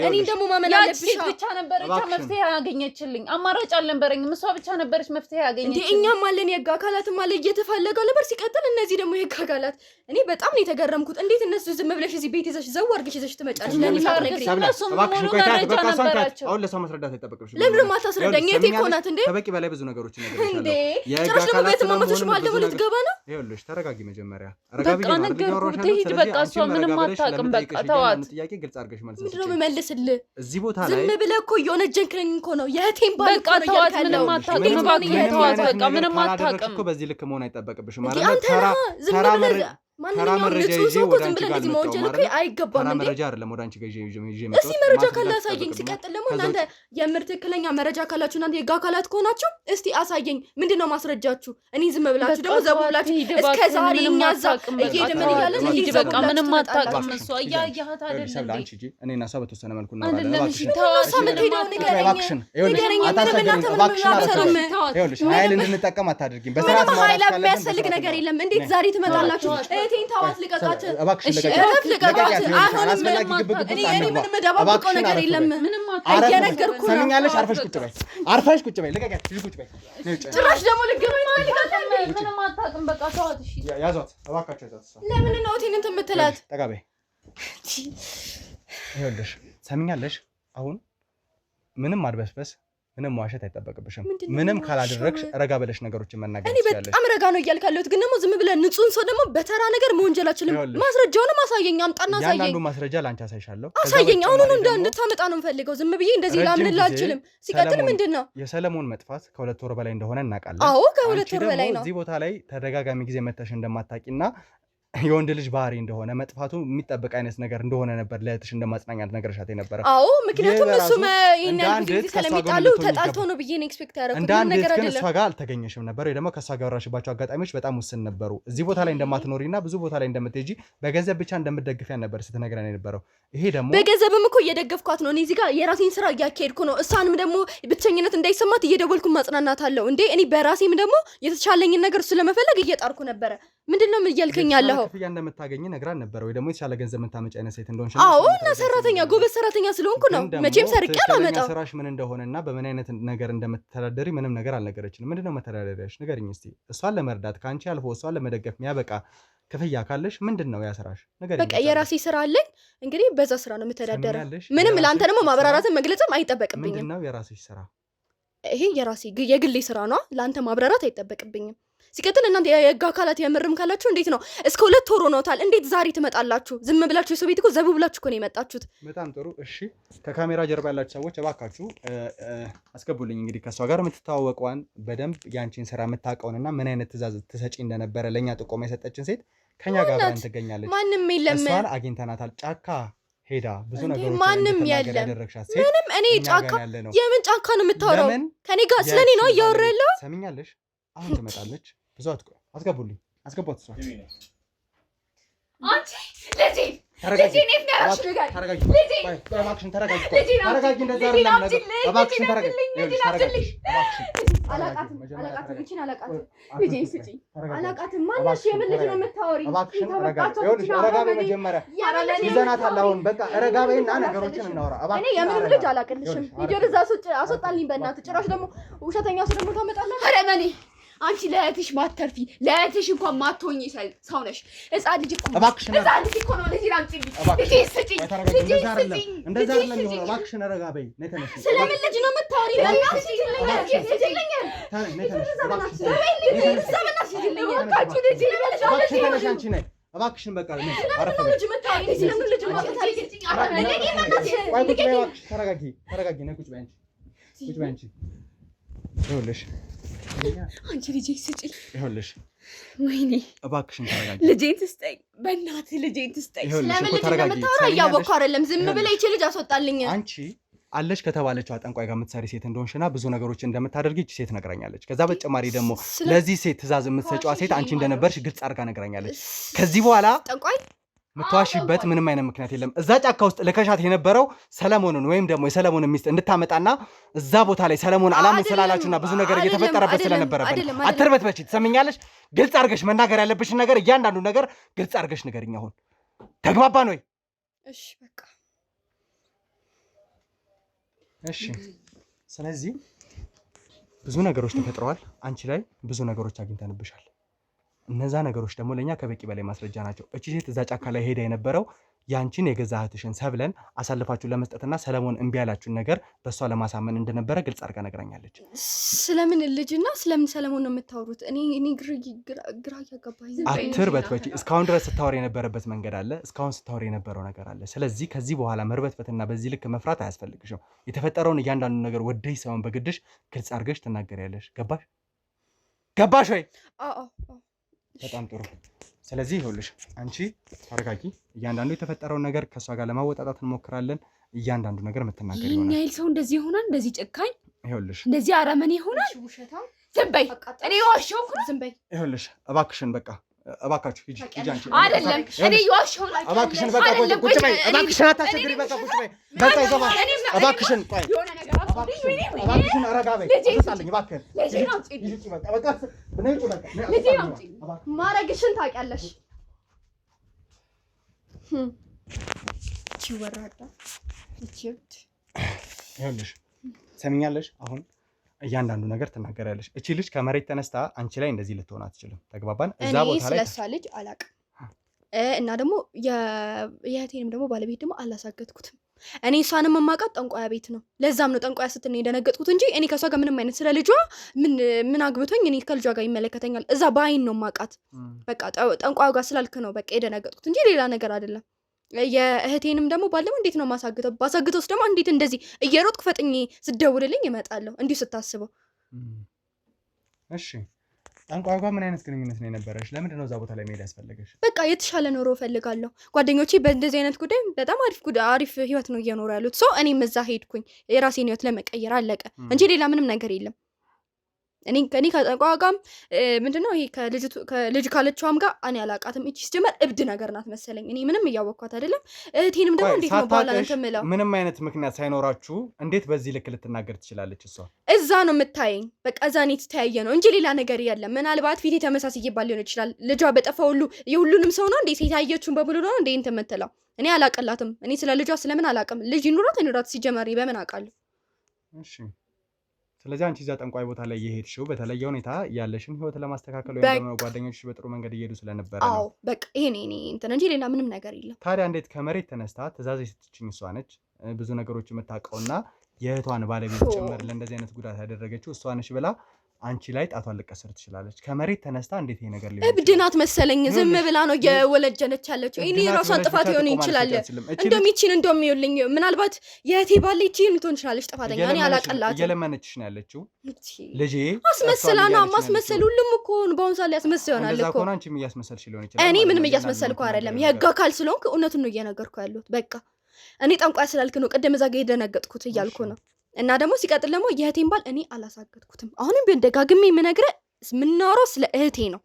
Speaker 1: እኔ ደግሞ ማመን አለብሽ።
Speaker 4: ያቺ ብቻ ነበረች መፍትሄ ያገኘችልኝ። አማራጭ አልነበረኝም። እሷ ብቻ ነበረች መፍትሄ ያገኘችልኝ።
Speaker 1: እንዴ እኛም አለን የህግ አካላትም አለ እየተፈለገው ነበር። ሲቀጥል እነዚህ ደግሞ የህግ አካላት እኔ በጣም ነው የተገረምኩት። እንዴት እነሱ ዝም ብለሽ እዚህ ቤት ይዘሽ ዘው አድርገሽ ይዘሽ ትመጫለሽ?
Speaker 3: አሁን ለሰው ማስረዳት አይጠበቅብሽም።
Speaker 1: ለምን ማታስረዳኝ? የት እኮ ናት እንዴ?
Speaker 3: ከበቂ በላይ ብዙ ነገሮች ነገርሻለሁ።
Speaker 1: እንዴ ጭራሽ ደግሞ በተማመቶሽ ማለት ደግሞ ልትገባ ነው?
Speaker 3: ይኸውልሽ ተረጋጊ መጀመሪያ።
Speaker 4: በቃ ነገርኩት። ትሄድ በቃ እሷ ምንም አታውቅም። በቃ ተዋት።
Speaker 3: ጥያቄ ግልጽ አድርገሽ መልስ።
Speaker 1: ምንድን ነው የምመልስልህ?
Speaker 3: እዚህ ቦታ ላይ
Speaker 1: ዝም ብለህ እኮ እየወነጀንከኝ እኮ ነው። የእህቴን ባል እኮ ነው
Speaker 4: ተዋት። ምንም አታውቅም። ተዋት በቃ ምንም አታውቅም።
Speaker 3: በዚህ ልክ መሆን አይጠበቅብሽም ማለት
Speaker 1: ነው። ተራ መረጃ መረጃ ይዤ ወደ አንቺ ጋር መጣሁ። አይገባም እንዴ?
Speaker 3: መረጃ አይደለም ወደ አንቺ ጋር ይዤ
Speaker 1: እስቲ መረጃ ካለ አሳየኝ። ሲቀጥል ደግሞ እናንተ የምር ትክክለኛ መረጃ ካላችሁ እናንተ የህግ አካላት ከሆናችሁ እስቲ አሳየኝ። ምንድነው ማስረጃችሁ? እኔ ዝም ብላችሁ ደግሞ ዘቡ ብላችሁ እስከ ዛሬ እኛ እዛ እየሄድን ምን እያለን
Speaker 4: ሂጂ በቃ ምንም አታውቅም። እሷ እያያት አይደለም እንዴ?
Speaker 3: አንቺ እኔ እና እሷ በተወሰነ መልኩ እናወራለን። ይኸውልሽ ኃይል እንድንጠቀም አታድርጊም። በስርዓት
Speaker 1: ኃይል የሚያስፈልግ ነገር የለም። እንዴት ዛሬ ትመጣላችሁ? እህቴን ተዋት፣ ልቀቃት። እሺ ልቀቃት። አሁንም እኔ ምንም ደባብቀው ነገር የለም። እየነገርኩ ነው።
Speaker 3: ሰሚኛለሽ? አርፈሽ ቁጭ በይ። ልቀቃት። ቁጭ በይ።
Speaker 1: ጭራሽ ደግሞ ልገበኝ ነው። ልቀቃት።
Speaker 4: ምንም አታውቅም። በቃ ተዋት። እሺ
Speaker 3: ያዟት፣ እባካችሁ ያዟት።
Speaker 1: ለምን ነው እህቴን እንትን የምትላት?
Speaker 3: ጠጋ በይ። ይኸውልሽ ሰሚኛለሽ? አሁን ምንም ማድበስበስ ምንም ዋሸት አይጠበቅብሽም። ምንም ካላደረግሽ ረጋ ብለሽ ነገሮችን መናገር
Speaker 1: ትችያለሽ። እኔ በጣም ረጋ ነው እያልክ ያለሁት፣ ግን ደግሞ ዝም ብለህ ንጹህን ሰው ደግሞ በተራ ነገር መወንጀላችንም። ማስረጃውን ማሳየኝ፣ አምጣና አሳየኝ።
Speaker 3: ያንዱ ማስረጃ ላንቺ አሳይሻለሁ።
Speaker 1: አሳየኝ። አሁን እንድታመጣ ነው የምፈልገው። ዝም ብዬ እንደዚህ ላምንልህ አልችልም። ሲቀጥል ምንድነው
Speaker 3: የሰለሞን መጥፋት ከ2 ወር በላይ እንደሆነ እናውቃለን።
Speaker 1: አዎ ከ2 ወር በላይ ነው።
Speaker 3: እዚህ ቦታ ላይ ተደጋጋሚ ጊዜ መተሽ እንደማታውቂና የወንድ ልጅ ባህሪ እንደሆነ መጥፋቱ የሚጠበቅ አይነት ነገር እንደሆነ ነበር ለእህትሽ እንደማጽናኛት ነገርሻት የነበረ።
Speaker 1: አዎ ምክንያቱም እሱ ስለሚጣሉ ተጣልተው ነው ብዬ ነው ኤክስፔክት ያደረኩት። ነገር አይደለም።
Speaker 3: እሷ ጋር አልተገኘሽም ነበር ወይ ደግሞ ከእሷ ጋር ያወራሽባቸው አጋጣሚዎች በጣም ውስን ነበሩ። እዚህ ቦታ ላይ እንደማትኖሪና ብዙ ቦታ ላይ እንደምትሄጂ በገንዘብ ብቻ እንደምትደግፊያን ነበር ስትነግረን የነበረው። ይሄ ደግሞ
Speaker 1: በገንዘብም እኮ እየደገፍኳት ነው። እኔ እዚህ ጋር የራሴን ስራ እያካሄድኩ ነው። እሷንም ደግሞ ብቸኝነት እንዳይሰማት እየደወልኩ ማጽናናታለሁ። እንዴ እኔ በራሴም ደግሞ የተቻለኝን ነገር እሱ ለመፈለግ እየጣርኩ ነበረ። ምንድነው እያልከኝ ያለኸው?
Speaker 3: ክፍያ እንደምታገኝ ነግራን ነበር ወይ ደግሞ የተሻለ ገንዘብ የምታመጪ አይነት ሴት እንደሆንሽ?
Speaker 1: አዎ እና ሰራተኛ ጎበዝ ሰራተኛ ስለሆንኩ ነው። መቼም ሰርቄ አላመጣው።
Speaker 3: ስራሽ ምን እንደሆነና በምን አይነት ነገር እንደምትተዳደሪ ምንም ነገር አልነገረችንም። ምንድነው መተዳደሪያሽ? ንገሪኝ እስቲ። እሷን ለመርዳት ካንቺ አልፎ እሷን ለመደገፍ የሚያበቃ ክፍያ ካለሽ ምንድነው ያ ስራሽ? ነገር
Speaker 1: በቃ የራሴ ስራ አለኝ እንግዲህ በዛ ስራ ነው የምተዳደረው። ምንም ለአንተ ደግሞ ማብራራትን መግለጽም አይጠበቅብኝም።
Speaker 3: ምንድነው የራስሽ ስራ?
Speaker 1: ይሄ የራሴ የግሌ ስራ ነው። ለአንተ ማብራራት አይጠበቅብኝም። ሲቀጥል እናንተ የህግ አካላት የምርም ካላችሁ እንዴት ነው እስከ 2 ወር ሆኖታል። እንዴት ዛሬ ትመጣላችሁ? ዝም ብላችሁ የሰው ቤት እኮ ዘቡ ብላችሁ እኮ ነው የመጣችሁት።
Speaker 3: በጣም ጥሩ እሺ። ከካሜራ ጀርባ ያላችሁ ሰዎች እባካችሁ አስገቡልኝ። እንግዲህ ከሷ ጋር የምትተዋወቀዋን በደንብ ያንቺን ስራ የምታውቀውንና ምን አይነት ትእዛዝ ትሰጪ እንደነበረ ለኛ ጥቆማ የሰጠችን ሴት ከኛ ጋር አብረን ትገኛለች።
Speaker 1: ማንም የለም።
Speaker 3: እሷን አግኝተናታል። ጫካ ሄዳ ብዙ ነገሮች
Speaker 1: ማንም የለም። ምንም እኔ ጫካ የምን ጫካ ነው የምታወራው? ከኔ ጋር ስለኔ ነው እያወራ ያለው።
Speaker 3: ሰሚኛለሽ? አሁን ትመጣለች። ብዙ አትቆይ። አስገቡልኝ። አስገቧት። እሷ
Speaker 2: አንቺ ልጄ ልጄ ነኝ ያራሽ ነገር
Speaker 3: ተረጋጊ። እባክሽን ተረጋጊ። ተረጋጊ። እንደዛ አይደለም ነገር። እባክሽን ተረጋጊ። ተረጋጊ።
Speaker 1: አላቃትም እቺን አላቃትም። ልጄ ስጪ። አላቃትም ማንሽ የምን ልጅ ነው የምታወሪ?
Speaker 3: እባክሽን ተረጋጊ። ይኸውልሽ ረጋ በይ መጀመሪያ። ይዘናታል አሁን በቃ ረጋ በይና ነገሮችን እናወራ። እባክሽን
Speaker 1: እኔ የምን ልጅ አላቅልሽም። ሂጂ እዛ አስወጣልኝ በእናትህ። ጭራሽ ደግሞ ውሸተኛ ሰው ደግሞ ታመጣለህ።
Speaker 2: ኧረ መኔ አንቺ ለእህትሽ ማተርፊ ለእህትሽ እንኳን ማትሆኚ ሰው ነሽ። ሕፃን ልጅ እኮ
Speaker 3: እባክሽን
Speaker 2: ሕፃን ልጅ እኮ ነው። ለዚህ ላምጪልኝ ልጄ ስጪኝ።
Speaker 3: እንደዛ አይደለም የሚሆነው። እባክሽን ረጋ በይ። ነይ ተነሽ።
Speaker 1: ስለምን ልጅ ነው የምታወሪ? በእናትሽ
Speaker 3: እባክሽን በቃ ተረጋጊ። ነይ ቁጭ በይ አንቺ። ቁጭ በይ አንቺ። ይኸውልሽ
Speaker 2: አንቺ ልጄ ስጪኝ።
Speaker 3: ይኸውልሽ
Speaker 2: ወይኔ
Speaker 3: እባክሽን ተረጋጊ።
Speaker 2: ልጄን ትስጠኝ፣ በእናትህ ልጄን ትስጠኝ።
Speaker 1: ስለምን ልጅ ነው የምታወራው? እያወቅሁ አይደለም። ዝም ብለህ ይቺ ልጅ አስወጣልኝ።
Speaker 3: አንቺ አለች ከተባለችው አጠንቋይ ጋር የምትሰሪ ሴት እንደሆንሽና ብዙ ነገሮች እንደምታደርጊ እቺ ሴት ነግራኛለች። ከዛ በተጨማሪ ደግሞ ለዚህ ሴት ትእዛዝ የምትሰጪዋ ሴት አንቺ እንደነበርሽ ግልጽ አድርጋ ነግራኛለች። ከዚህ በኋላ
Speaker 1: ጠንቋይ
Speaker 3: ምትዋሽበት ምንም አይነት ምክንያት የለም። እዛ ጫካ ውስጥ ልከሻት የነበረው ሰለሞንን ወይም ደግሞ የሰለሞንን ሚስት እንድታመጣና እዛ ቦታ ላይ ሰለሞን አላምን ስላላችሁና ብዙ ነገር እየተፈጠረበት ስለነበረበት አትርበትበቺ። ትሰምኛለሽ? ግልጽ አድርገሽ መናገር ያለብሽን ነገር እያንዳንዱ ነገር ግልጽ አድርገሽ ንገሪኝ። አሁን ተግባባን ወይ?
Speaker 1: እሺ በቃ
Speaker 3: እሺ። ስለዚህ ብዙ ነገሮች ተፈጥረዋል። አንቺ ላይ ብዙ ነገሮች አግኝተንብሻል። እነዛ ነገሮች ደግሞ ለኛ ከበቂ በላይ ማስረጃ ናቸው። እቺ ሴት እዛ ጫካ ላይ ሄዳ የነበረው ያንቺን የገዛ እህትሽን ሰብለን አሳልፋችሁ ለመስጠትና ሰለሞን እምቢ ያላችሁን ነገር በእሷ ለማሳመን እንደነበረ ግልጽ አድርጋ ነግራኛለች።
Speaker 1: ስለምን ልጅና ስለምን ሰለሞን ነው የምታወሩት? እኔ ግራ እያጋባኝ።
Speaker 3: አትርበትበቺ። እስካሁን ድረስ ስታወሪ የነበረበት መንገድ አለ። እስካሁን ስታወሪ የነበረው ነገር አለ። ስለዚህ ከዚህ በኋላ መርበትበትና በዚህ ልክ መፍራት አያስፈልግሽም። የተፈጠረውን እያንዳንዱ ነገር ወደሽ ሳይሆን በግድሽ ግልጽ አድርገሽ ትናገሪያለሽ። ገባሽ ወይ?
Speaker 1: አዎ።
Speaker 3: በጣም ጥሩ። ስለዚህ ይኸውልሽ አንቺ ተረጋጊ። እያንዳንዱ የተፈጠረውን ነገር ከእሷ ጋር ለማወጣጣት እንሞክራለን። እያንዳንዱ ነገር የምትናገር ይሆናል።
Speaker 2: ያይል ሰው እንደዚህ ይሆናል፣ እንደዚህ ጨካኝ፣
Speaker 3: ይኸውልሽ
Speaker 2: እንደዚህ አረመኔ ይሆናል። ዝም በይ። እኔ ዋሻው እኮ ዝም በይ።
Speaker 3: ይኸውልሽ እባክሽን በቃ እባካችሁ ሂጂ አንቺ።
Speaker 2: አይደለም እኔ ዋሻው ላይ
Speaker 3: እባክሽን በቃ ቁጭ በይ። እባክሽን አታስቸግሪ። በቃ ቁጭ በይ። በቃ ይገባል። እባክሽን ቆይ። እባክሽን ረጋ በይ። አስወጣልኝ እባክህን።
Speaker 1: ማረግሽን ታውቂያለሽ።
Speaker 3: ይኸውልሽ ሰሚኛለሽ? አሁን እያንዳንዱ ነገር ትናገሪያለሽ። እቺ ልጅ ከመሬት ተነስታ አንቺ ላይ እንደዚህ ልትሆን አትችልም። ተግባባን? እዛ ቦታ ላይ
Speaker 1: ስለሷ ልጅ አላውቅም እና ደግሞ የእህቴንም ደግሞ ባለቤት ደግሞ አላሳገጥኩትም። እኔ እሷንም የማውቃት ጠንቋያ ቤት ነው። ለዛም ነው ጠንቋያ ስትል የደነገጥኩት እንጂ እኔ ከእሷ ጋር ምንም አይነት ስለ ልጇ ምን አግብቶኝ እኔ ከልጇ ጋር ይመለከተኛል። እዛ በአይን ነው የማውቃት። በቃ ጠንቋያ ጋር ስላልክ ነው በቃ የደነገጥኩት እንጂ ሌላ ነገር አይደለም። የእህቴንም ደግሞ ባለው እንዴት ነው ማሳግተው? ባሳግተውስ ደግሞ እንዴት እንደዚህ እየሮጥኩ ፈጥኜ ስደውልልኝ እመጣለሁ እንዲሁ ስታስበው።
Speaker 3: እሺ ጠንቋይ ጋር ምን አይነት ግንኙነት ነው የነበረሽ? ለምንድን ነው እዛ ቦታ ላይ መሄድ ያስፈለገሽ?
Speaker 1: በቃ የተሻለ ኑሮ እፈልጋለሁ። ጓደኞቼ በእንደዚህ አይነት ጉዳይ በጣም አሪፍ ህይወት ነው እየኖሩ ያሉት። ሰው እኔም እዛ ሄድኩኝ የራሴን ህይወት ለመቀየር አለቀ እንጂ ሌላ ምንም ነገር የለም። እኔ ከጠንቋይ ጋርም ምንድነው ይሄ ከልጅ ካለችዋም ጋር እኔ አላውቃትም። እቺ ሲጀመር እብድ ነገር ናት መሰለኝ። እኔ ምንም እያወቅኳት አይደለም። እህቴንም ደግሞ እንዴት ነው በኋላ እንትን የምለው?
Speaker 3: ምንም አይነት ምክንያት ሳይኖራችሁ እንዴት በዚህ ልክ ልትናገር ትችላለች? እሷ
Speaker 1: እዛ ነው የምታየኝ። በቃ እዛ እኔ ተያየ ነው እንጂ ሌላ ነገር የለም። ምናልባት ፊቴ ተመሳሳይባል ሊሆን ይችላል። ልጇ በጠፋ ሁሉ የሁሉንም ሰው ነው እንዴ የታየችውን በሙሉ ነው እንዴ እንትን የምትለው? እኔ አላቀላትም። እኔ ስለ ልጇ ስለምን አላውቅም? ልጅ ይኑራት ሲጀመር በምን አውቃለሁ?
Speaker 3: እሺ ስለዚህ አንቺ እዛ ጠንቋይ ቦታ ላይ የሄድሽው በተለየ ሁኔታ ያለሽን ህይወት ለማስተካከል ወይም ደግሞ ጓደኞችሽ በጥሩ መንገድ እየሄዱ ስለነበረ ነው።
Speaker 1: አዎ በቃ ይሄ እንትን እንጂ ሌላ ምንም ነገር የለም።
Speaker 3: ታዲያ እንዴት ከመሬት ተነስታ ትእዛዝ የሰጠችኝ እሷ ነች፣ ብዙ ነገሮች የምታውቀውና የእህቷን ባለቤት ጭምር ለእንደዚህ አይነት ጉዳት ያደረገችው እሷ ነች ብላ አንቺ ላይ ጣቷን ልቀስር ትችላለች? ከመሬት ተነስታ እንዴት ይሄ ነገር ሊሆን ይችላል?
Speaker 1: እብድ ናት መሰለኝ ዝም ብላ ነው የወለጀነች ያለችው። እኔ ራሷን ጥፋት ሊሆን ይችላል። እንደውም ይቺን እንደውም ይኸውልኝ ምናልባት የእህቴ ባል ይቺን ልትሆን ትችላለች ጥፋተኛ። እኔ አላቀላትም።
Speaker 3: እየለመነችሽ ነው ያለችው ልጄ።
Speaker 1: አስመስላና ማስመሰል ሁሉም እኮ በአሁን ሰዓት ላይ ያስመስል ይሆናል እኮ።
Speaker 3: እንደዛ ከሆነ አንቺም እያስመሰልሽ ሊሆን ይችላል።
Speaker 1: እኔ ምንም እያስመሰልኩ አይደለም። የህግ አካል ስለሆንክ እውነቱን ነው እየነገርኩ ያለሁት። በቃ እኔ ጠንቋይ ስላልክ ነው ቅድም እዛ ጋር የደነገጥኩት እያልኩ ነው። እና ደግሞ ሲቀጥል ደግሞ የእህቴን ባል እኔ አላሳገድኩትም። አሁንም ቢሆን ደጋግሜ የምነግርህ የምናወራው ስለ እህቴ ነው።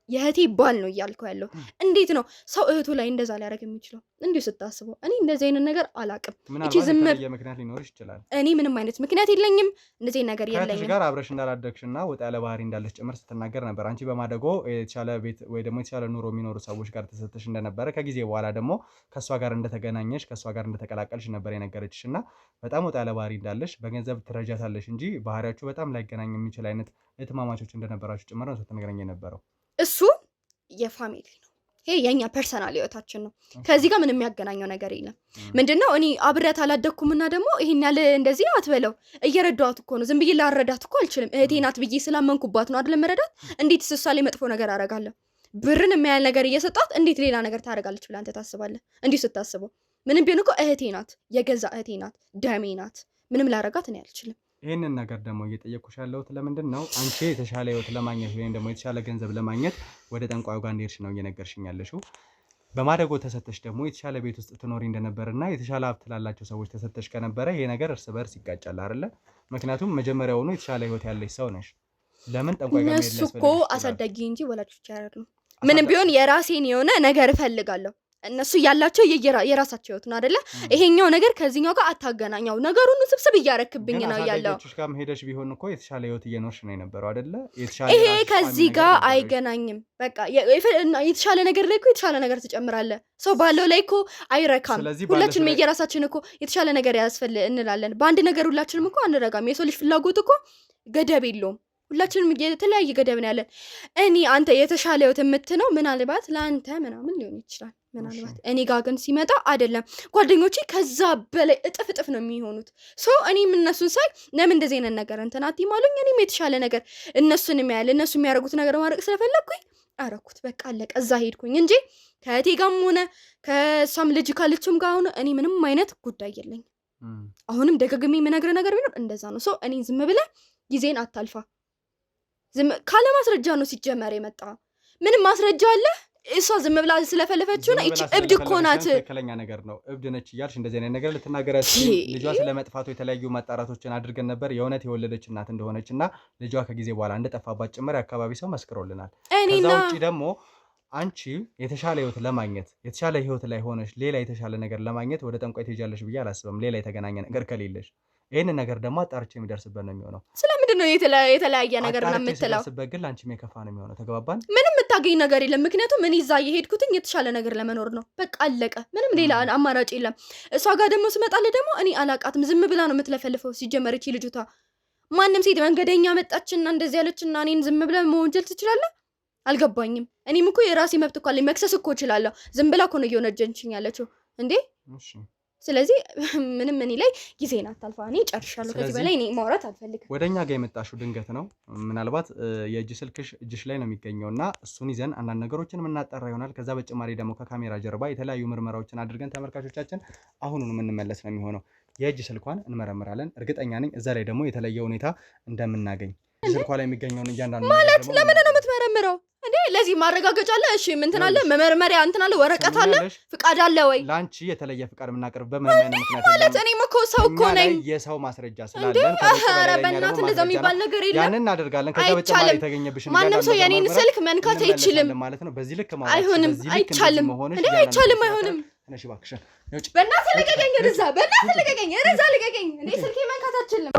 Speaker 1: የእህቴ ባል ነው እያልኩ ያለው። እንዴት ነው ሰው እህቱ ላይ እንደዛ ሊያደርግ የሚችለው? እንዲሁ ስታስበው እኔ እንደዚህ አይነት ነገር አላውቅም። እቺ ዝም
Speaker 3: ምክንያት ሊኖርሽ ይችላል።
Speaker 1: እኔ ምንም አይነት ምክንያት የለኝም። እንደዚህ ነገር የለኝም።
Speaker 3: ጋር አብረሽ እንዳላደግሽና ወጣ ያለ ባህሪ እንዳለሽ ጭምር ስትናገር ነበር። አንቺ በማደጎ የተሻለ ቤት ወይ ደግሞ የተሻለ ኑሮ የሚኖሩ ሰዎች ጋር ተሰጥተሽ እንደነበረ፣ ከጊዜ በኋላ ደግሞ ከእሷ ጋር እንደተገናኘሽ ከእሷ ጋር እንደተቀላቀልሽ ነበር የነገረችሽ እና በጣም ወጣ ያለ ባህሪ እንዳለሽ በገንዘብ ትረጃታለሽ እንጂ ባህሪያችሁ በጣም ላይገናኝ የሚችል አይነት እህትማማቾች እንደነበራችሁ ጭምር ነው ስትነግረኝ የነበረው።
Speaker 1: እሱ የፋሚሊ ነው። ይሄ የኛ ፐርሰናል ህይወታችን ነው። ከዚህ ጋር ምንም የሚያገናኘው ነገር የለም። ምንድነው እኔ አብሬያት አላደግኩምና ደግሞ ይሄን ያለ እንደዚህ አትበለው። እየረዳኋት እኮ ነው። ዝም ብዬ ላረዳት እኮ አልችልም። እህቴ ናት ብዬ ስላመንኩባት ነው አይደል መረዳት። እንዴት ስሳ ላይ መጥፎ ነገር አደርጋለሁ? ብርን የሚያህል ነገር እየሰጣት እንዴት ሌላ ነገር ታደርጋለች ብለህ አንተ ታስባለህ? እንዲሁ ስታስበው ምንም ቢሆን እኮ እህቴ ናት፣ የገዛ እህቴ ናት፣ ደሜ ናት። ምንም ላረጋት እኔ አልችልም።
Speaker 3: ይህንን ነገር ደግሞ እየጠየቅኩሽ ያለሁት ለምንድን ነው አንቺ የተሻለ ህይወት ለማግኘት ወይም ደግሞ የተሻለ ገንዘብ ለማግኘት ወደ ጠንቋዩ ጋር እንደሄድሽ ነው እየነገርሽኝ ያለሽው። በማደጎ ተሰተሽ ደግሞ የተሻለ ቤት ውስጥ ትኖሪ እንደነበርና የተሻለ ሀብት ላላቸው ሰዎች ተሰተሽ ከነበረ ይሄ ነገር እርስ በርስ ይጋጫል አይደለ? ምክንያቱም መጀመሪያውኑ የተሻለ ህይወት ያለሽ ሰው ነሽ። ለምን ጠንቋይ ጋር
Speaker 1: እነሱ እኮ አሳዳጊ እንጂ ወላጆች አይደሉም። ምንም ቢሆን የራሴን የሆነ ነገር እፈልጋለሁ። እነሱ ያላቸው የራሳቸው ህይወት ነው አይደለ? ይሄኛው ነገር ከዚህኛው ጋር አታገናኛው። ነገሩን ስብስብ እያረክብኝ ነው ያለው።
Speaker 3: አሳዳጊዎችሽ ጋር ሄደሽ ቢሆን እኮ የተሻለ ህይወት እየኖርሽ ነው የነበረው አይደለ?
Speaker 1: ይሄ ከዚህ ጋር አይገናኝም። በቃ የተሻለ ነገር ላይ እኮ የተሻለ ነገር ትጨምራለህ። ሰው ባለው ላይ እኮ አይረካም። ሁላችንም የራሳችን እኮ የተሻለ ነገር ያስፈልግ እንላለን። በአንድ ነገር ሁላችንም እኮ አንረጋም። የሰው ልጅ ፍላጎት እኮ ገደብ የለውም። ሁላችንም የተለያየ ገደብ ነው ያለን። እኔ አንተ የተሻለ ህይወት የምትነው ምናልባት ለአንተ ምናምን ሊሆን ይችላል። ምናልባት እኔ ጋር ግን ሲመጣ አይደለም። ጓደኞቼ ከዛ በላይ እጥፍ ነው የሚሆኑት። ሰው እኔም እነሱን ሳይ ለምን እንደዚህ አይነት ነገር እንትን አትይማሉኝ። እኔም የተሻለ ነገር እነሱን የሚያል እነሱ የሚያደርጉት ነገር ማድረግ ስለፈለግኩኝ አረኩት። በቃ አለቀ። እዛ ሄድኩኝ እንጂ ከእህቴ ጋርም ሆነ ከእሷም ልጅ ካለችም ጋር ሆነ እኔ ምንም አይነት ጉዳይ የለኝም። አሁንም ደጋግሜ የምነግርህ ነገር ቢኖር እንደዛ ነው። ሰው እኔ ዝም ብለህ ጊዜን አታልፋ። ካለ ማስረጃ ነው ሲጀመር የመጣ። ምንም ማስረጃ አለ? እሷ ዝም ብላ ስለፈለፈችው ነው። እቺ እብድ እኮ ናት።
Speaker 3: ትክክለኛ ነገር ነው። እብድ ነች እያልሽ እንደዚህ አይነት ነገር ልትናገራች። ልጇ ስለመጥፋቱ የተለያዩ ማጣራቶችን አድርገን ነበር። የእውነት የወለደች እናት እንደሆነች እና ልጇ ከጊዜ በኋላ እንደጠፋባት ጭምር የአካባቢ ሰው መስክሮልናል። ከዛ ውጭ ደግሞ አንቺ የተሻለ ህይወት ለማግኘት የተሻለ ህይወት ላይ ሆነሽ ሌላ የተሻለ ነገር ለማግኘት ወደ ጠንቋይ ትሄጃለሽ ብዬ አላስብም። ሌላ የተገናኘ ነገር ከሌለሽ ይህንን ነገር ደግሞ አጣርቼ የሚደርስበት ነው የሚሆነው።
Speaker 1: ስለምንድን ነው የተለያየ ነገር ነው የምትለው?
Speaker 3: አጣርቼ ግን ለአንቺም የከፋ ነው የሚሆነው። ተግባባን?
Speaker 1: ምንም የምታገኝ ነገር የለም። ምክንያቱም እኔ እዛ የሄድኩትኝ የተሻለ ነገር ለመኖር ነው። በቃ አለቀ። ምንም ሌላ አማራጭ የለም። እሷ ጋር ደግሞ ስመጣልህ ደግሞ እኔ አላቃትም። ዝም ብላ ነው የምትለፈልፈው። ሲጀመር ይቺ ልጅቷ ማንም ሴት መንገደኛ መጣችና እንደዚህ ያለችና እኔን ዝም ብለህ መወንጀል ትችላለህ? አልገባኝም። እኔም እኮ የራሴ መብት እኮ አለኝ። መክሰስ እኮ እችላለሁ። ዝም ብላ እኮ ነው እየወነጀንችኝ ያለችው እንዴ። ስለዚህ ምንም እኔ ላይ ጊዜን አታልፋ። እኔ ጨርሻለሁ። ከዚህ በላይ እኔ ማውራት አልፈልግም።
Speaker 3: ወደኛ ጋር የመጣሽው ድንገት ነው። ምናልባት የእጅ ስልክሽ እጅሽ ላይ ነው የሚገኘውና እሱን ይዘን አንዳንድ ነገሮችን የምናጣራ ይሆናል። ከዛ በተጨማሪ ደግሞ ከካሜራ ጀርባ የተለያዩ ምርመራዎችን አድርገን ተመልካቾቻችን አሁኑኑ የምንመለስ ነው የሚሆነው። የእጅ ስልኳን እንመረምራለን። እርግጠኛ ነኝ እዛ ላይ ደግሞ የተለየ ሁኔታ እንደምናገኝ። ስልኳ ላይ የሚገኘውን እያንዳንዱ
Speaker 1: ማለት ለምንድን ነው የምትመረምረው እንዴ? ለዚህ ማረጋገጫ አለ? እሺ እንትን አለ፣ መመርመሪያ እንትን አለ፣ ወረቀት አለ፣ ፍቃድ አለ ወይ?
Speaker 3: ላንቺ የተለየ ፍቃድ የምናቀርብበት ምንም አይነት ምክንያት
Speaker 1: ማለት እኔም እኮ ሰው እኮ ነኝ።
Speaker 3: የሰው ማስረጃ ስላለን
Speaker 1: ኧረ በእናትህ እንደዛ የሚባል ነገር የለም።
Speaker 3: ያንን እናደርጋለን። ከዛ በተጨማሪ የተገኘብሽን
Speaker 1: ማንም ሰው የኔን ስልክ መንካት አይችልም
Speaker 3: ማለት ነው። በዚህ ልክ ማለት
Speaker 1: አይሆንም። አይቻልም እንዴ? አይቻልም፣ አይሆንም።
Speaker 3: እሺ እባክሽ
Speaker 1: በእናትህ ልቀቀኝ። ርዛ በእናትህ ልቀቀኝ። ርዛ ልቀቀኝ። እኔ ስልኬ መንካት አልችልም።